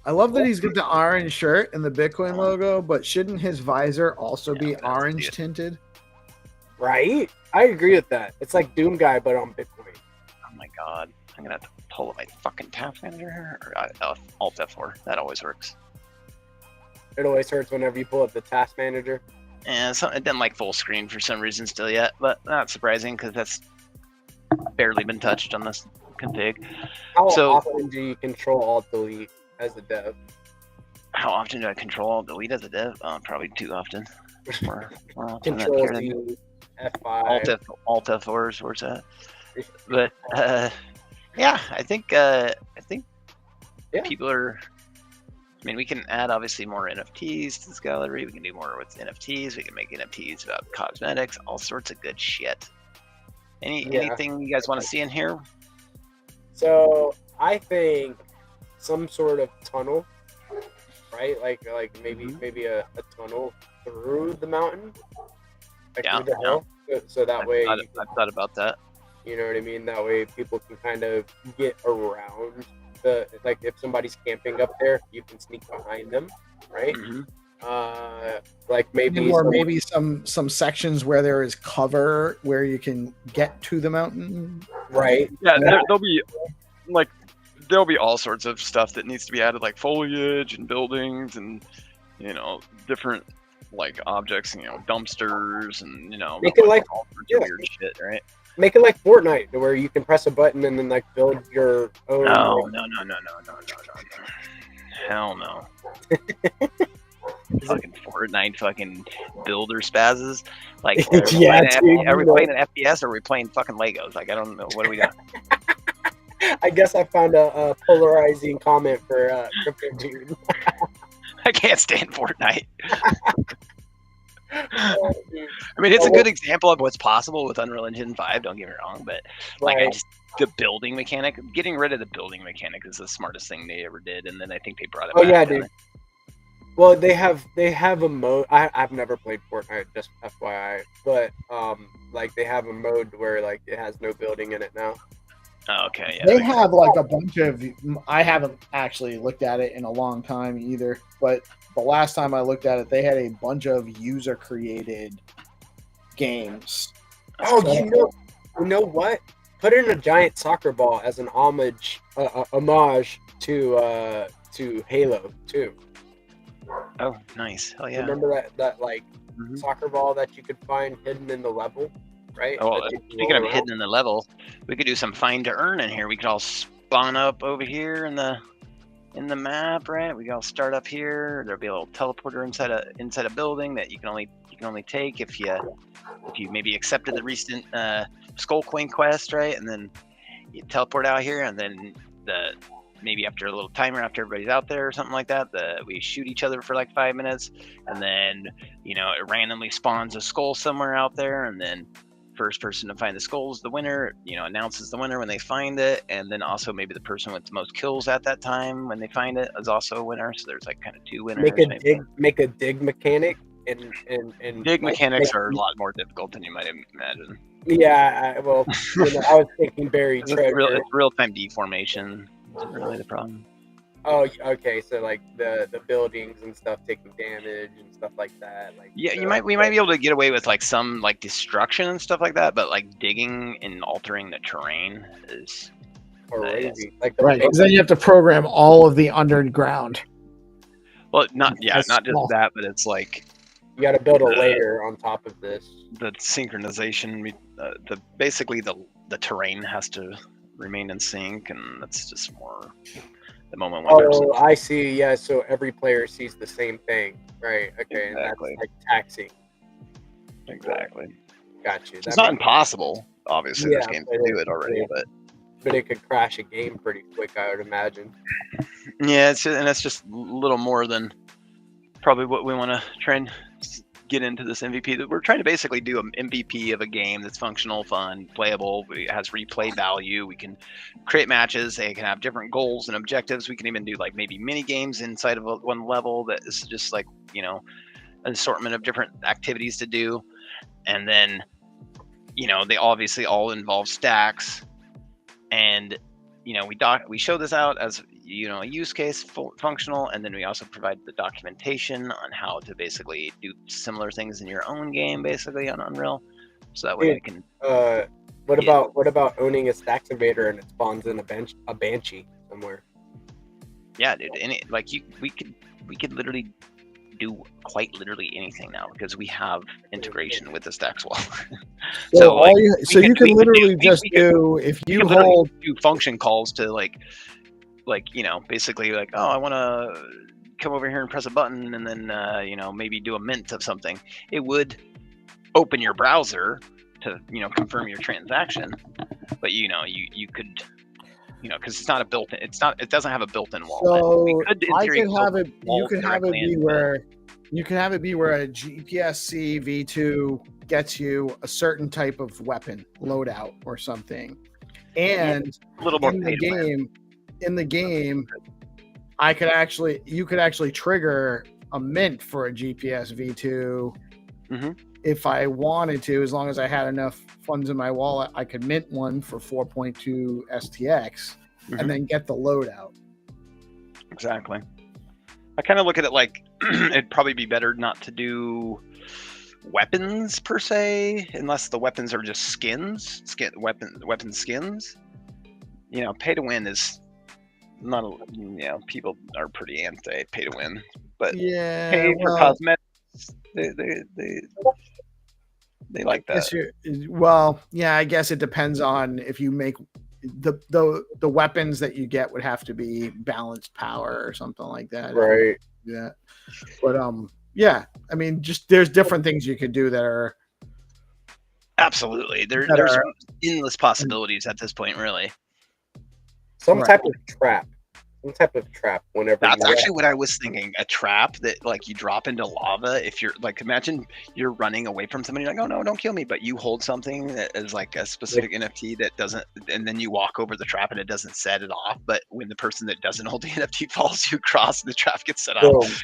I love that he's got the orange shirt and the Bitcoin logo, but shouldn't his visor also be orange tinted? Right? I agree with that. It's like Doom Guy, but on Bitcoin. Oh my god. I'm gonna have to pull up my fucking task manager here. Or Alt F4. That always works. It always hurts whenever you pull up the task manager. And so it didn't like full screen for some reason still yet, but not surprising because that's barely been touched on this config. How often do you control Alt Delete as a dev? How often do I control Alt Delete as a dev? Probably too often. Control Z, F5. Alt F4 is where it's at. But yeah, I think people are. I mean, we can add obviously more NFTs to this gallery. We can do more with NFTs. We can make NFTs about cosmetics, all sorts of good shit. Anything you guys want to see in here? So I think some sort of tunnel, right? Like maybe a tunnel through the mountain, like through the hill. So that way, I've thought about that. You know what I mean? That way people can kind of get around like if somebody's camping up there, you can sneak behind them, right? Like maybe some sections where there is cover where you can get to the mountain. Right. Yeah, there'll be all sorts of stuff that needs to be added, like foliage and buildings and different like objects, dumpsters and make it like all sorts of weird shit, right? Make it like Fortnite, where you can press a button and then like build your own. No. Hell no. Fucking Fortnite, fucking builder spazzes. Like, are we playing an FPS or are we playing fucking Legos? Like, I don't know. What do we got? I guess I found a polarizing comment for Crypto Dude. I can't stand Fortnite. I mean, it's a good example of what's possible with Unreal Engine 5, don't get me wrong, but like the building mechanic, getting rid of the building mechanic is the smartest thing they ever did, and then I think they brought it back. Yeah, dude. Well, they have a mode. I've never played Fortnite, just FYI, but like they have a mode where like it has no building in it now. Oh, okay, yeah. They have like a bunch of. I haven't actually looked at it in a long time either, but the last time I looked at it, they had a bunch of user-created games. Oh, you know what? Put in a giant soccer ball as an homage to Halo 2. Oh, nice. Hell yeah. Remember that like soccer ball that you could find hidden in the level, right? Oh, speaking of hidden in the level, we could do some find to earn in here. We could all spawn up over here in the map, right? We could all start up here. There'll be a little teleporter inside a building that you can only take if you maybe accepted the recent Skull Coin quest, right? And then you teleport out here, and then maybe after a little timer, after everybody's out there or something like that, we shoot each other for like 5 minutes, and then it randomly spawns a skull somewhere out there, and then first person to find the skull is the winner. Announces the winner when they find it, and then also maybe the person with the most kills at that time when they find it is also a winner. So there's like kind of 2 winners. Make a dig mechanic. And dig mechanics are a lot more difficult than you might imagine. Yeah, I was thinking buried treasure. It's real-time deformation. Isn't really the problem. Oh, okay. So like the buildings and stuff taking damage and stuff like that. Like we might be able to get away with like some like destruction and stuff like that, but like digging and altering the terrain is crazy. Right, because then you have to program all of the underground. Well, not just that, but it's like you got to build a layer on top of this. The synchronization, basically the terrain has to remain in sync, and that's just more the moment when I see. Yeah, so every player sees the same thing, right? Okay, exactly. And that's like taxing. Exactly. Got you. It's not impossible, obviously. There's games that do it already, but it could crash a game pretty quick, I would imagine. Yeah, that's just a little more than probably what we want to try and get into this MVP. We're trying to basically do an MVP of a game that's functional, fun, playable. It has replay value. We can create matches. They can have different goals and objectives. We can even do like maybe mini games inside of one level that is just like an assortment of different activities to do. And then they obviously all involve stacks. And we show this out as a use case functional, and then we also provide the documentation on how to basically do similar things in your own game, basically on Unreal. So that way I can. What about owning a stacks invader and it spawns in a banshee somewhere? Yeah, dude. We could literally do quite literally anything now because we have integration with the stacks wall. You can literally if you hold do function calls to basically like, oh, I want to come over here and press a button and then maybe do a mint of something. It would open your browser to confirm your transaction, but you could because it's not a built-in. It doesn't have a built-in wallet. So you can have it be where a GPSC V2 gets you a certain type of weapon loadout or something, and a little more in the game, you could actually trigger a mint for a GPS V2 if I wanted to, as long as I had enough funds in my wallet. I could mint one for 4.2 STX and then get the loadout. Exactly. I kind of look at it like it'd probably be better not to do weapons per se, unless the weapons are just skins, weapon skins. Pay to win is not people are pretty anti pay to win, but pay for cosmetics, they like that. I guess it depends on if you make the weapons that you get would have to be balanced power or something like that, right? Yeah, but I mean, just there's different things you could do that are absolutely there's endless possibilities at this point, really. Some type of trap whenever that's actually what I was thinking, a trap that like you drop into lava. If you're like, imagine you're running away from somebody, you're like, oh no, don't kill me, but you hold something that is like a specific NFT that doesn't, and then you walk over the trap and it doesn't set it off, but when the person that doesn't hold the NFT falls you across, the trap gets set off.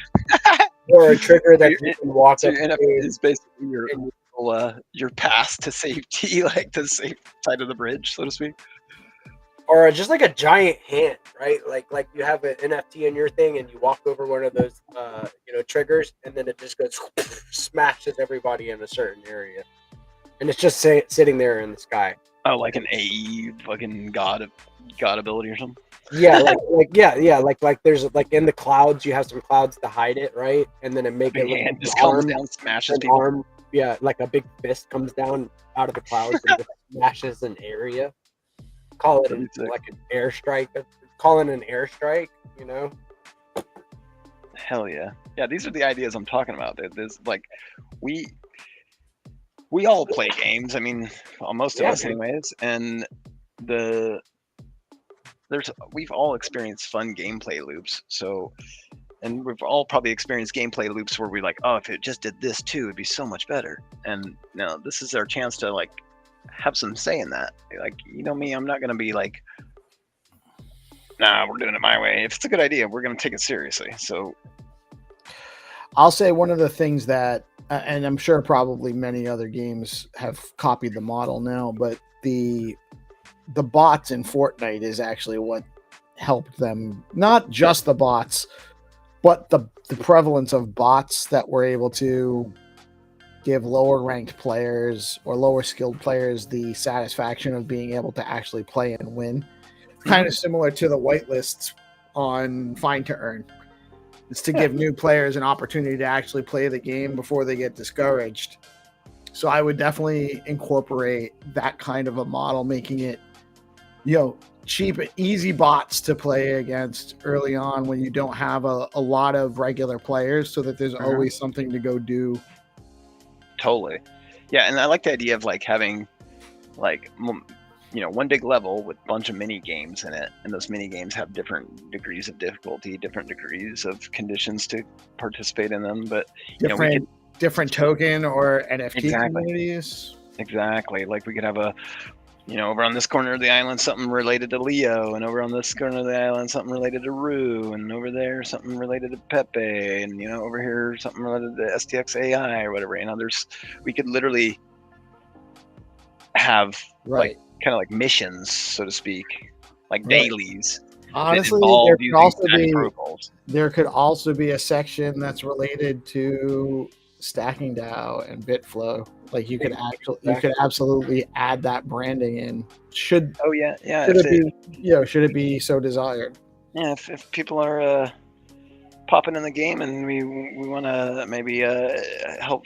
Or a trigger that you can walk up NFT is basically your path to safety, like the safe side of the bridge, so to speak. Or just like a giant hand, right? Like you have an NFT in your thing and you walk over one of those triggers, and then it just goes smashes everybody in a certain area, and it's just sitting there in the sky. Oh, like an AE fucking god ability or something. Yeah, like there's like in the clouds you have some clouds to hide it, right? And then it make it look like just an comes arm, down, smashes people. arm, yeah, like a big fist comes down out of the clouds and just smashes an area. Call it like an airstrike. Call it an airstrike, you know? Hell yeah. Yeah, these are the ideas I'm talking about. There's like we all play games. I mean, most of us anyways, and we've all experienced fun gameplay loops. So, and we've all probably experienced gameplay loops where we're like, oh, if it just did this too, it'd be so much better. And now this is our chance to like have some say in that. Like, you know me, I'm not gonna be like, nah, we're doing it my way. If it's a good idea, we're gonna take it seriously. So I'll say one of the things that, and I'm sure probably many other games have copied the model now, but the bots in Fortnite is actually what helped them. Not just the bots, but the prevalence of bots that were able to give lower ranked players or lower skilled players the satisfaction of being able to actually play and win. Kind of similar to the whitelists on Find to Earn. It's to give new players an opportunity to actually play the game before they get discouraged. So I would definitely incorporate that kind of a model, making it, cheap, easy bots to play against early on when you don't have a lot of regular players, so that there's always something to go do. Totally. Yeah, and I like the idea of like having like one big level with a bunch of mini games in it, and those mini games have different degrees of difficulty, different degrees of conditions to participate in them, but different token or NFT communities. Exactly. Like we could have over on this corner of the island something related to Leo, and over on this corner of the island something related to Rue, and over there something related to Pepe, and over here something related to STX AI or whatever. We could literally have like kind of like missions, so to speak, like dailies. Honestly, there could also be a section that's related to stacking DAO and Bitflow. Like you could absolutely add that branding in. Should it be so desired? Yeah, if people are popping in the game and we want to maybe help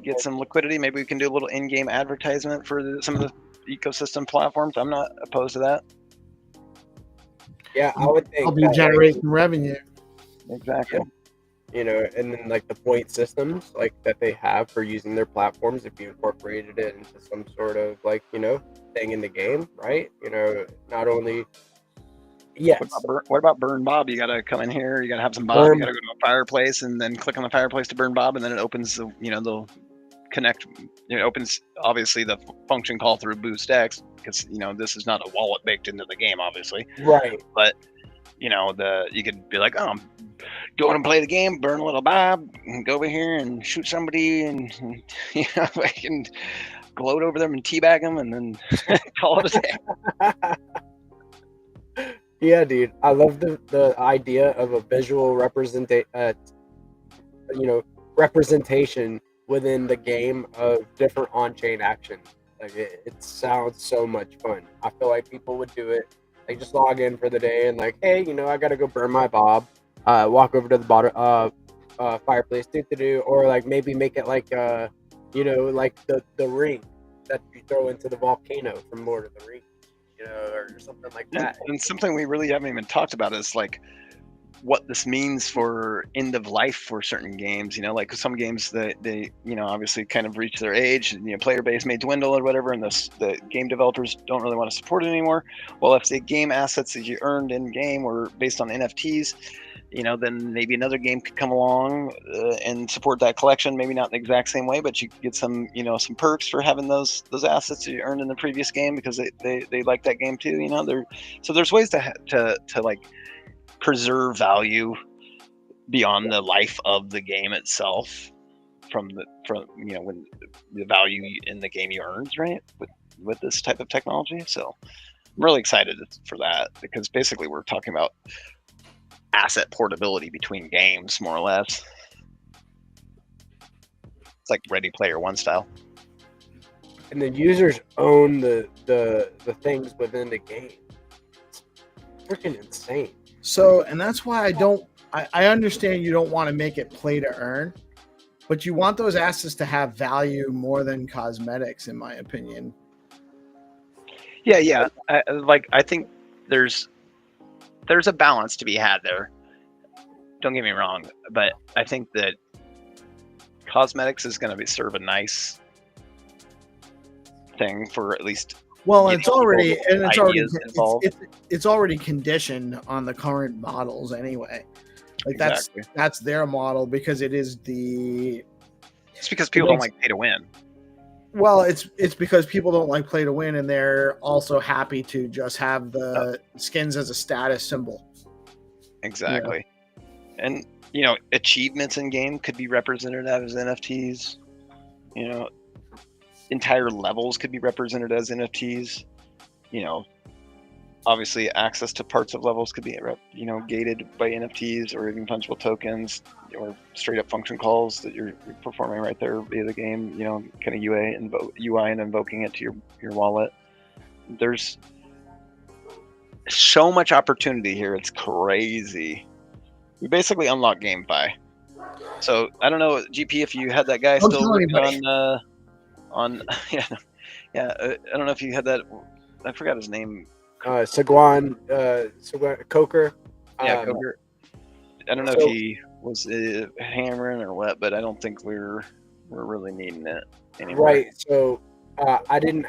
get some liquidity, maybe we can do a little in-game advertisement for some of the ecosystem platforms. I'm not opposed to that. Yeah, I would think I'll be generating revenue. Exactly. And then like the point systems like that they have for using their platforms, if you incorporated it into some sort of like thing in the game, right? Not only What about Burn Bob? You gotta come in here, you gotta have some Bob, you gotta go to a fireplace and then click on the fireplace to burn Bob, and then it opens the connect. It opens obviously the function call through BoostX, because this is not a wallet baked into the game, obviously. Right. But you could be like, oh, I'm going and play the game, burn a little Bob, and go over here and shoot somebody, and I can gloat over them and teabag them, and then call it a day. Yeah, dude, I love the idea of a visual representation within the game of different on-chain actions. Like it sounds so much fun. I feel like people would do it. They just log in for the day and like, hey, I gotta go burn my Bob. Walk over to the bottom fireplace, or like maybe make it like like the ring that you throw into the volcano from Lord of the Rings. Or something like that. And something we really haven't even talked about is like what this means for end of life for certain games. Like some games that they obviously kind of reach their age, and player base may dwindle or whatever, and the game developers don't really want to support it anymore. Well, if the game assets that you earned in game were based on NFTs, then maybe another game could come along and support that collection. Maybe not in the exact same way, but you could get some, some perks for having those assets that you earned in the previous game because they like that game too. So there's ways to like preserve value beyond the life of the game itself from when the value in the game you earned, right? With this type of technology. So I'm really excited for that, because basically we're talking about asset portability between games, more or less. It's like Ready Player One style. and the users own the things within the game. It's freaking insane. So, and that's why I understand you don't want to make it play to earn, but you want those assets to have value more than cosmetics, in my opinion. Yeah. I think there's a balance to be had there. Don't get me wrong, but I think that cosmetics is going to serve a nice thing for at least. Well, it's already conditioned on the current models anyway. Like exactly. That's their model because it is the. It's because people don't like pay to win. Well, it's because people don't like play to win, and they're also happy to just have the skins as a status symbol. Exactly, and achievements in game could be represented as NFTs. Entire levels could be represented as NFTs. Obviously access to parts of levels could be gated by NFTs or even fungible tokens or straight up function calls that you're performing right there via the game, kind of UI and invoking it to your wallet. There's so much opportunity here, it's crazy. We basically unlock GameFi. So I don't know, GP, if you had that guy still working on I don't know if you had that, I forgot his name. Sagwan Coker. Yeah, Coker. I don't know if he was hammering or what, but I don't think we're really needing it anymore. Right. So I didn't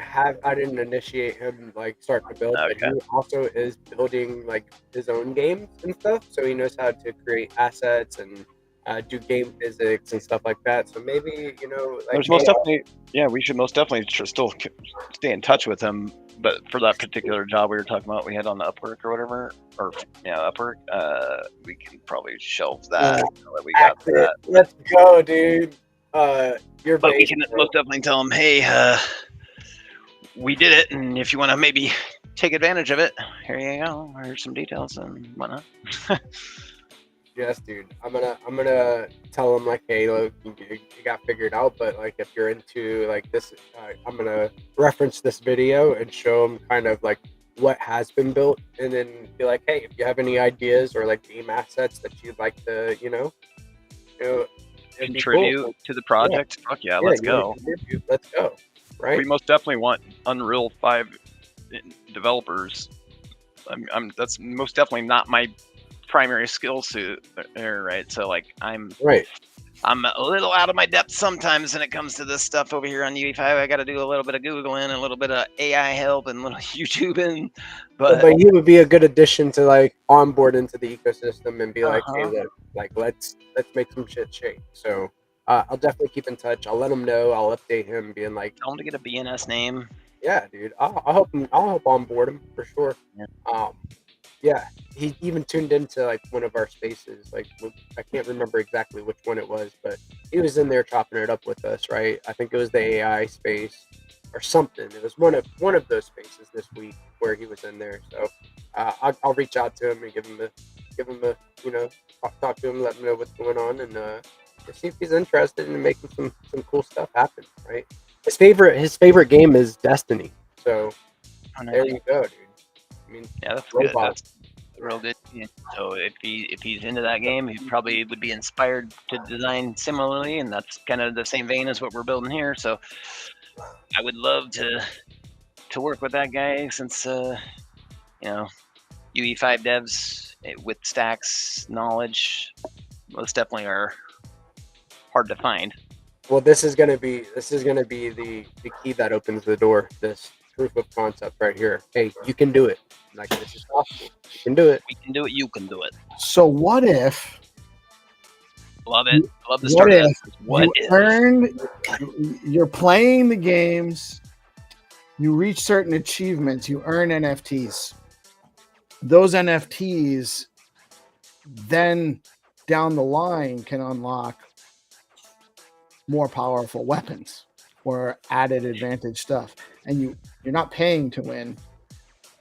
initiate him start to build, but he also is building his own games and stuff. So he knows how to create assets and do game physics and stuff like that. So maybe there's most definitely we should most definitely still stay in touch with him. But for that particular job we were talking about, we had on the Upwork or whatever, Upwork, we can probably shelve that. We got that. Let's go, dude. But we can most definitely tell him, hey, we did it, and if you want to maybe take advantage of it, here you go. Here's some details and whatnot. Yes, dude. I'm gonna tell him hey, look, you got figured out, but if you're into this, I'm gonna reference this video and show him kind of what has been built, and then be hey, if you have any ideas or game assets that you'd like to, contribute to the project. Yeah. Fuck yeah, let's go. Let's go. Right. We most definitely want Unreal 5 developers. That's most definitely not my primary skill suit there, right? So I'm a little out of my depth sometimes when it comes to this stuff over here on UE5. I got to do a little bit of Googling and a little bit of AI help and a little YouTubing, but he would be a good addition to onboard into the ecosystem and be hey, look, let's make some shit shake. So I'll definitely keep in touch. I'll let him know. I'll update him, being tell him to get a BNS name. Yeah, dude. I'll help onboard him for sure. Yeah, he even tuned into one of our spaces. I can't remember exactly which one it was, but he was in there chopping it up with us, right? I think it was the AI space or something. It was one of those spaces this week where he was in there. So I'll reach out to him and give him a talk to him, let him know what's going on, and see if he's interested in making some cool stuff happen, right? His favorite game is Destiny. So there you go, dude. I mean, yeah, that's good. That's real good. So if he's into that game, he probably would be inspired to design similarly, and that's kind of the same vein as what we're building here. So I would love to work with that guy, since UE5 devs with Stacks knowledge most definitely are hard to find. Well, this is gonna be the key that opens the door. This proof of concept right here. Hey, you can do it. This is possible. You can do it. We can do it. You can do it. So what if? Love it. Love the story. You're playing the games. You reach certain achievements. You earn NFTs. Those NFTs then down the line can unlock more powerful weapons or added advantage stuff, and you're not paying to win,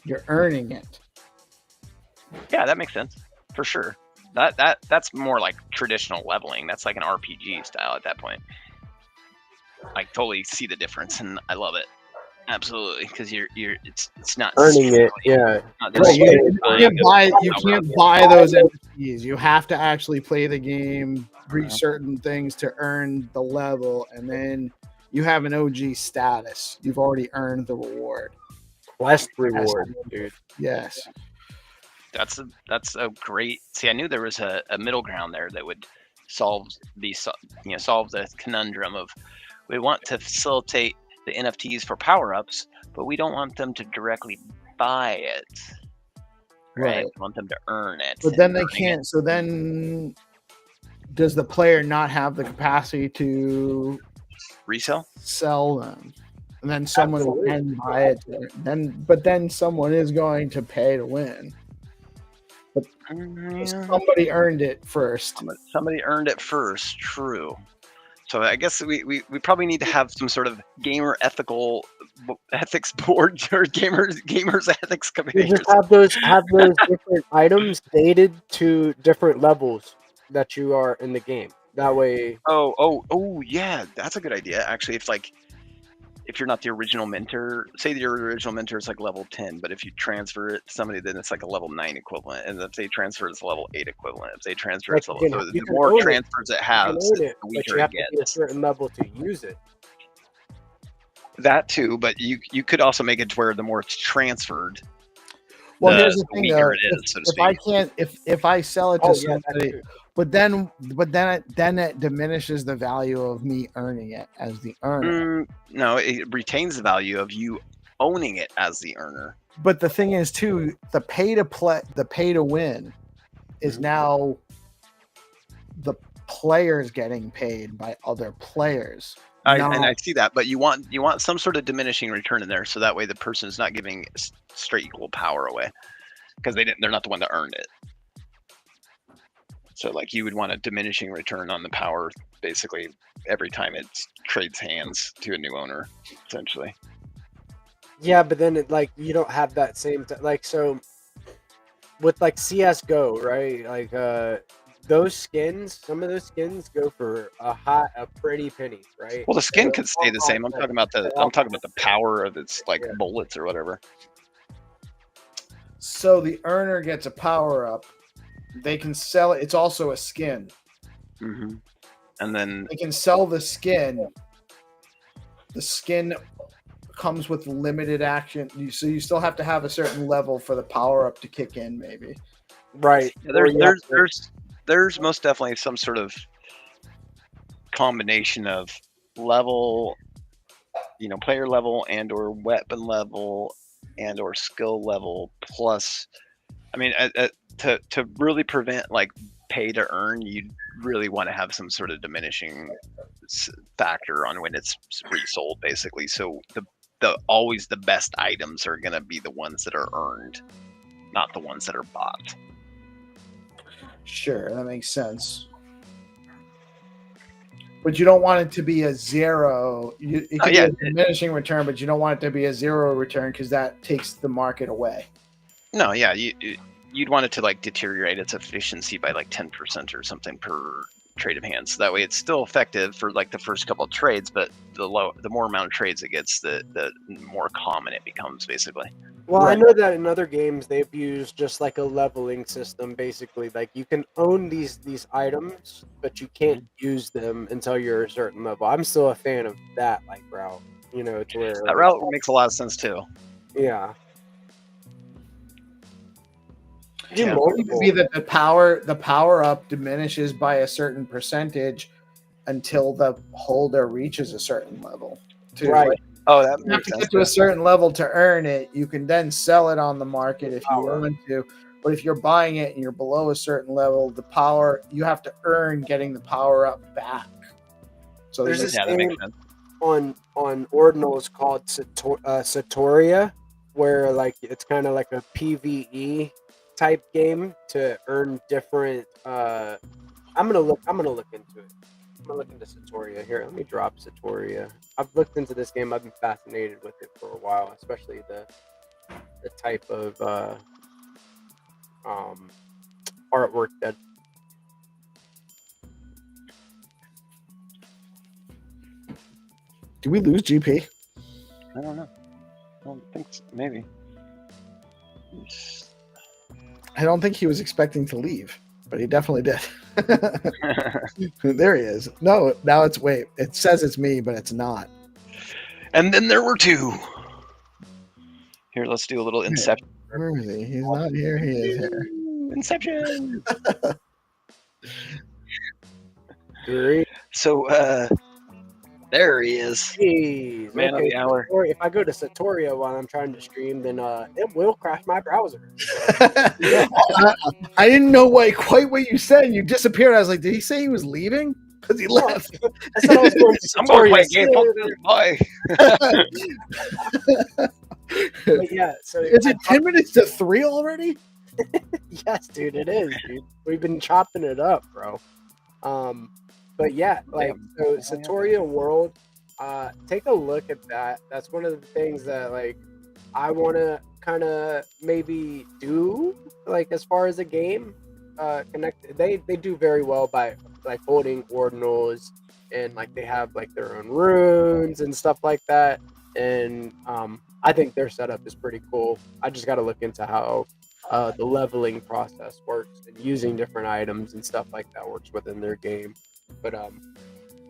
you're earning it. Yeah, that makes sense for sure. That's more like traditional leveling. That's like an RPG style at that point. I totally see the difference, and I love it. Absolutely, because it's not Earning it, strictly- yeah. not Right, just you strictly can't buying you power can't up. buy those NFTs. You have to actually play the game, reach Uh-huh. certain things to earn the level, and then you have an OG status. You've already earned the reward. Quest reward, dude. Yes. That's a great. See, I knew there was a middle ground there that would solve the conundrum of we want to facilitate the NFTs for power ups, but we don't want them to directly buy it. Right? We want them to earn it. But then they can't. So then, does the player not have the capacity to resell? Sell them, and then someone can buy it. But then someone is going to pay to win. But somebody earned it first. Somebody earned it first. True. So I guess we probably need to have some sort of gamer ethics board or gamers ethics committee. You just have those different items dated to different levels that you are in the game. That way. Oh yeah, that's a good idea. Actually, if you're not the original mentor, say your original mentor is like level 10, but if you transfer it to somebody, then it's like a level 9 equivalent. And if they transfer it's a level 8 equivalent. If they transfer it's level, so the more transfers it has, the weaker it gets. To be a certain level to use it. That too, but you could also make it to where the more it's transferred, well, here's the thing, though. It is, so to if speak. I can't, if I sell it to somebody, but then it diminishes the value of me earning it as the earner. No, it retains the value of you owning it as the earner. But the thing is, too, the pay to win is now the players getting paid by other players. And I see that, but you want some sort of diminishing return in there, so that way the person is not giving straight equal power away, because they're not the one that earned it. So like you would want a diminishing return on the power, basically every time it trades hands to a new owner, essentially. Yeah, but then you don't have that same so with like CS:GO, right? Like those skins, some of those skins go for a pretty penny, right? Well, the skin could stay the same. I'm talking about the power of its bullets or whatever. So the earner gets a power up. They can sell it. It's also a skin. Mm-hmm. And then they can sell the skin. The skin comes with limited action, so you still have to have a certain level for the power up to kick in, maybe. Right. Yeah, there's most definitely some sort of combination of level, player level and or weapon level and or skill level plus. I mean, to really prevent like pay to earn, you'd really want to have some sort of diminishing factor on when it's resold, basically. So always the best items are going to be the ones that are earned, not the ones that are bought. Sure, that makes sense. But you don't want it to be a zero. It could be a diminishing return, but you don't want it to be a zero return because that takes the market away. No, yeah, you'd want it to like deteriorate its efficiency by like 10% or something per trade of hands. So that way it's still effective for like the first couple of trades, but the more amount of trades it gets, the more common it becomes, basically. Well, right. I know that in other games they've used just like a leveling system, basically. Like you can own these items, but you can't use them until you're a certain level. I'm still a fan of that route. It's where that route makes a lot of sense too. Yeah. It could be that the power up diminishes by a certain percentage until the holder reaches a certain level. Too. Right. That you have to get to a certain level to earn it. You can then sell it on the market if you want to. But if you're buying it and you're below a certain level, the power you have to earn getting the power up back. So there's this thing on Ordinals called Satoria, where it's kind of like a PvE type game to earn different. I'm gonna look into it. I'm gonna look into Satoria here. Let me drop Satoria. I've looked into this game. I've been fascinated with it for a while, especially the type of artwork that. Did we lose GP? I don't know. I don't think so. Maybe. I don't think he was expecting to leave, but he definitely did. There he is. No, now it's wait. It says it's me, but it's not. And then there were two. Here, let's do a little Inception. Where is he? He's not here. He is here. Inception. Great. So, there he is. Jeez. Man of the hour. Or if I go to Satoria while I'm trying to stream, then it will crash my browser. I didn't know quite what you said. You disappeared. I was like, did he say he was leaving? Because he left. I said I was going to I'm going to play Satoria. a game. Bye. But yeah, so Is it 10 minutes to 3 already? Yes, dude, it is, dude. We've been chopping it up, bro. But yeah, like so Satoria World, take a look at that. That's one of the things that like I want to kind of maybe do like as far as a game connect. They do very well by like holding ordinals and like they have like their own runes and stuff like that. And I think their setup is pretty cool. I just got to look into how the leveling process works and using different items and stuff like that works within their game. But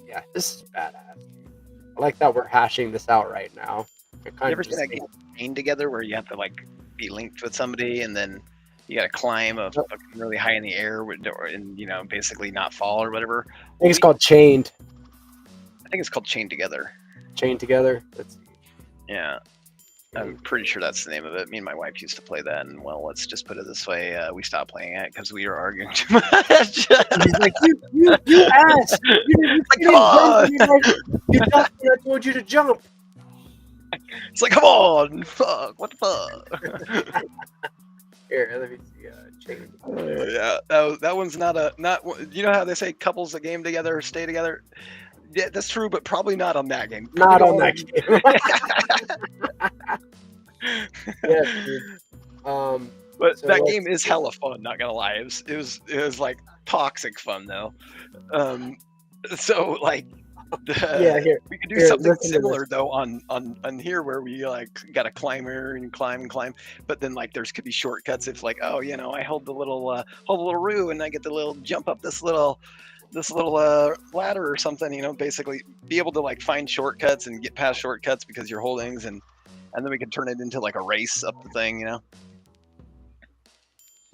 yeah, this is badass. I like that we're hashing this out right now. You ever seen that game Chained Together where you have to like be linked with somebody and then you got to climb a fucking really high in the air and you know basically not fall or whatever? I think it's called Chained. I think it's called Chained Together. Chained Together. Yeah. I'm pretty sure that's the name of it. Me and my wife used to play that, and well, let's just put it this way: we stopped playing it because we were arguing too much. He's like, you ass! You come on! You jumped when I told you to jump. It's like, come on, fuck, what the fuck? Here, let me see. Chain. Yeah, that one's not. You know how they say couples that game together stay together. Yeah, that's true, but probably not on that game. Not on that game. Yeah, dude. But so that game is hella fun. Not gonna lie, it was like toxic fun though. So like, we could do something similar though on here where we like got a climber and climb, but then like could be shortcuts if like I hold the little roo and I get the little jump up this little ladder or something, basically be able to like find shortcuts and get past shortcuts because you're holdings and then we can turn it into like a race up the thing,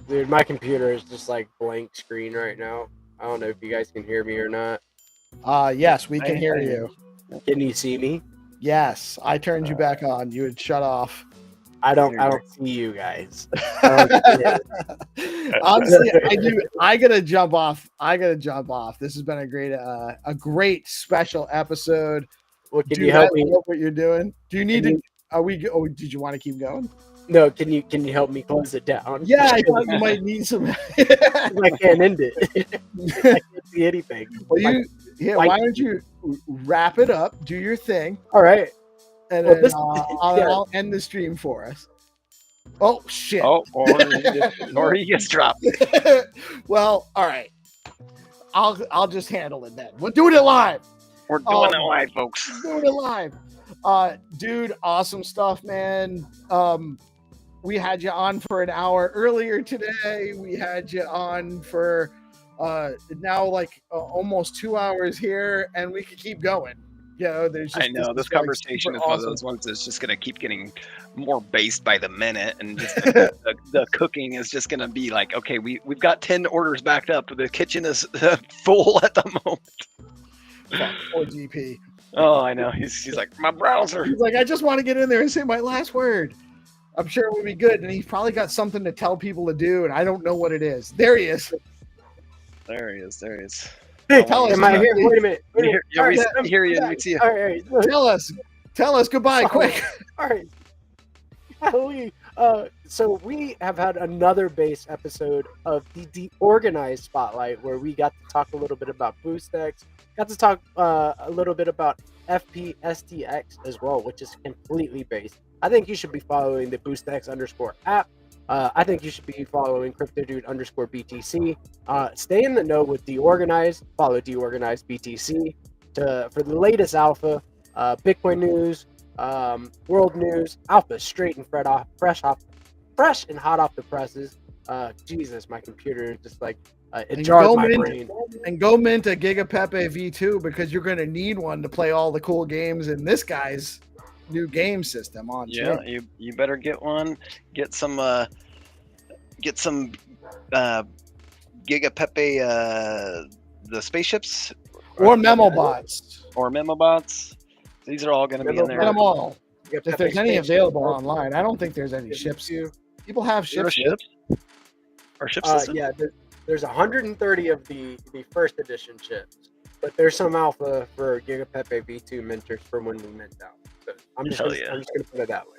Dude, my computer is just like blank screen right now. I don't know if you guys can hear me or not. Yes, we can hear you. Can you see me? Yes, I turned you back on. You had shut off. I don't see you guys. Honestly, I do. I gotta jump off. This has been a great special episode. What can you help me? What you're doing? Do you need to? Are we? Oh, did you want to keep going? No. Can you help me close it down? Yeah, I thought you might need some. I can't end it. I can't see anything. Well, why don't you wrap it up? Do your thing. All right. And then I'll end the stream for us. Oh shit! Oh, or he gets dropped. Well, all right. I'll just handle it then. We're doing it live. We're doing it live, folks. Doing it live. Dude, awesome stuff, man. We had you on for an hour earlier today. We had you on for now like almost 2 hours here, and we could keep going. There's just, I know this conversation is one of those ones that's just going to keep getting more based by the minute, and just the cooking is just going to be like, okay, we've got 10 orders backed up. The kitchen is full at the moment. Poor GP. Oh, I know. He's like, my browser. He's like, I just want to get in there and say my last word. I'm sure it would be good, and he's probably got something to tell people to do, and I don't know what it is. There he is. There he is. Hey, tell us. Am I here? Wait a minute. We hear you. We see you. All right. Tell us goodbye, quick. All right. So we have had another base episode of the DeOrganized Spotlight where we got to talk a little bit about BoostX, got to talk a little bit about FPSTX as well, which is completely based. I think you should be following the BoostX _app. I think you should be following CryptoDude_BTC. Stay in the know with DeOrganized. Follow DeOrganized BTC for the latest alpha. Bitcoin news, world news, alpha straight and fresh and hot off the presses. Jesus, my computer is just like it jars my brain. And go mint a Giga Pepe V2 because you're going to need one to play all the cool games in this guy's new game system on chip. You better get one. Get some Giga Pepe the spaceships or memo bots. These are all going to be in there. Get them all. If there's any available online, I don't think there's any ships. People have ships. Or ship system? Yeah, there's 130 of the first edition ships, but there's some alpha for Giga Pepe V2 minters for when we mint out. So I'm just gonna put it that way.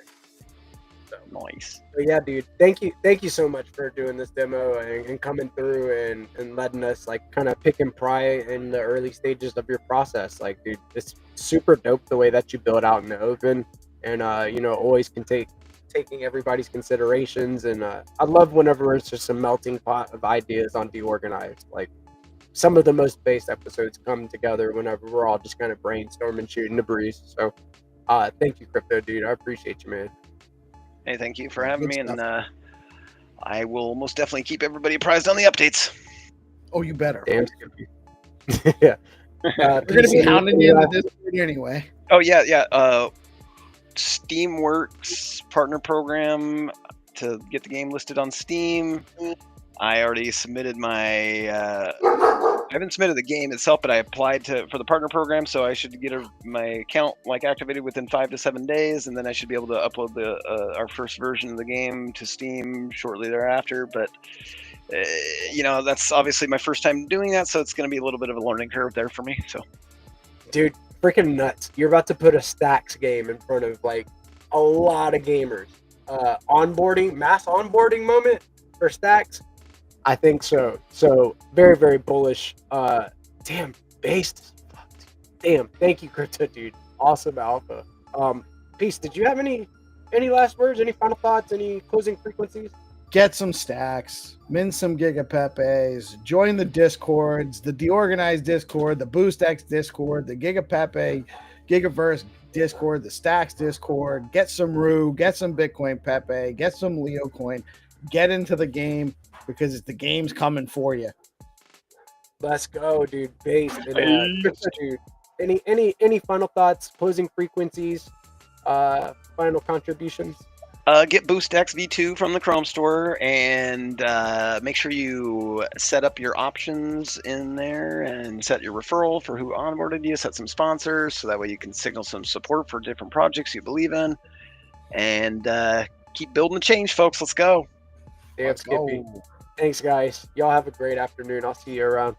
So, nice. But yeah, dude, thank you so much for doing this demo and coming through and letting us like kind of pick and pry in the early stages of your process. Like, dude, it's super dope the way that you build out in the open, and always can taking everybody's considerations, and I love whenever it's just a melting pot of ideas on DeOrganized. Like, some of the most based episodes come together whenever we're all just kind of brainstorming, shooting the breeze. So thank you, Crypto Dude. I appreciate you, man. Hey, thank you for having me, and I will most definitely keep everybody apprised on the updates. Oh, you better. Damn. Yeah. We're going to be hounding you in the Discord anyway. Oh, yeah. Steamworks partner program to get the game listed on Steam. I already submitted I haven't submitted the game itself, but I applied for the partner program, so I should get my account activated within 5 to 7 days, and then I should be able to upload our first version of the game to Steam shortly thereafter. But that's obviously my first time doing that, so it's going to be a little bit of a learning curve there for me. So, dude, freaking nuts. You're about to put a Stacks game in front of like a lot of gamers. Mass onboarding moment for Stacks? I think so. So very, very bullish. Damn, based. Damn, thank you, Crypto Dude. Awesome alpha. Peace, did you have any last words, any final thoughts, any closing frequencies? Get some stacks, mint some Giga Pepes, join the Discords, the DeOrganized Discord, the BoostX Discord, the Giga Pepe, Gigaverse Discord, the Stacks Discord. Get some Rue, get some Bitcoin Pepe, get some Leo Coin. Get into the game because the game's coming for you. Let's go, dude. Based. Dude. Any final thoughts, closing frequencies, final contributions? Get BoostX V2 from the Chrome store, and make sure you set up your options in there and set your referral for who onboarded you, set some sponsors, so that way you can signal some support for different projects you believe in, and keep building the change, folks. Let's go. Damn, Skippy. Thanks, guys. Y'all have a great afternoon. I'll see you around.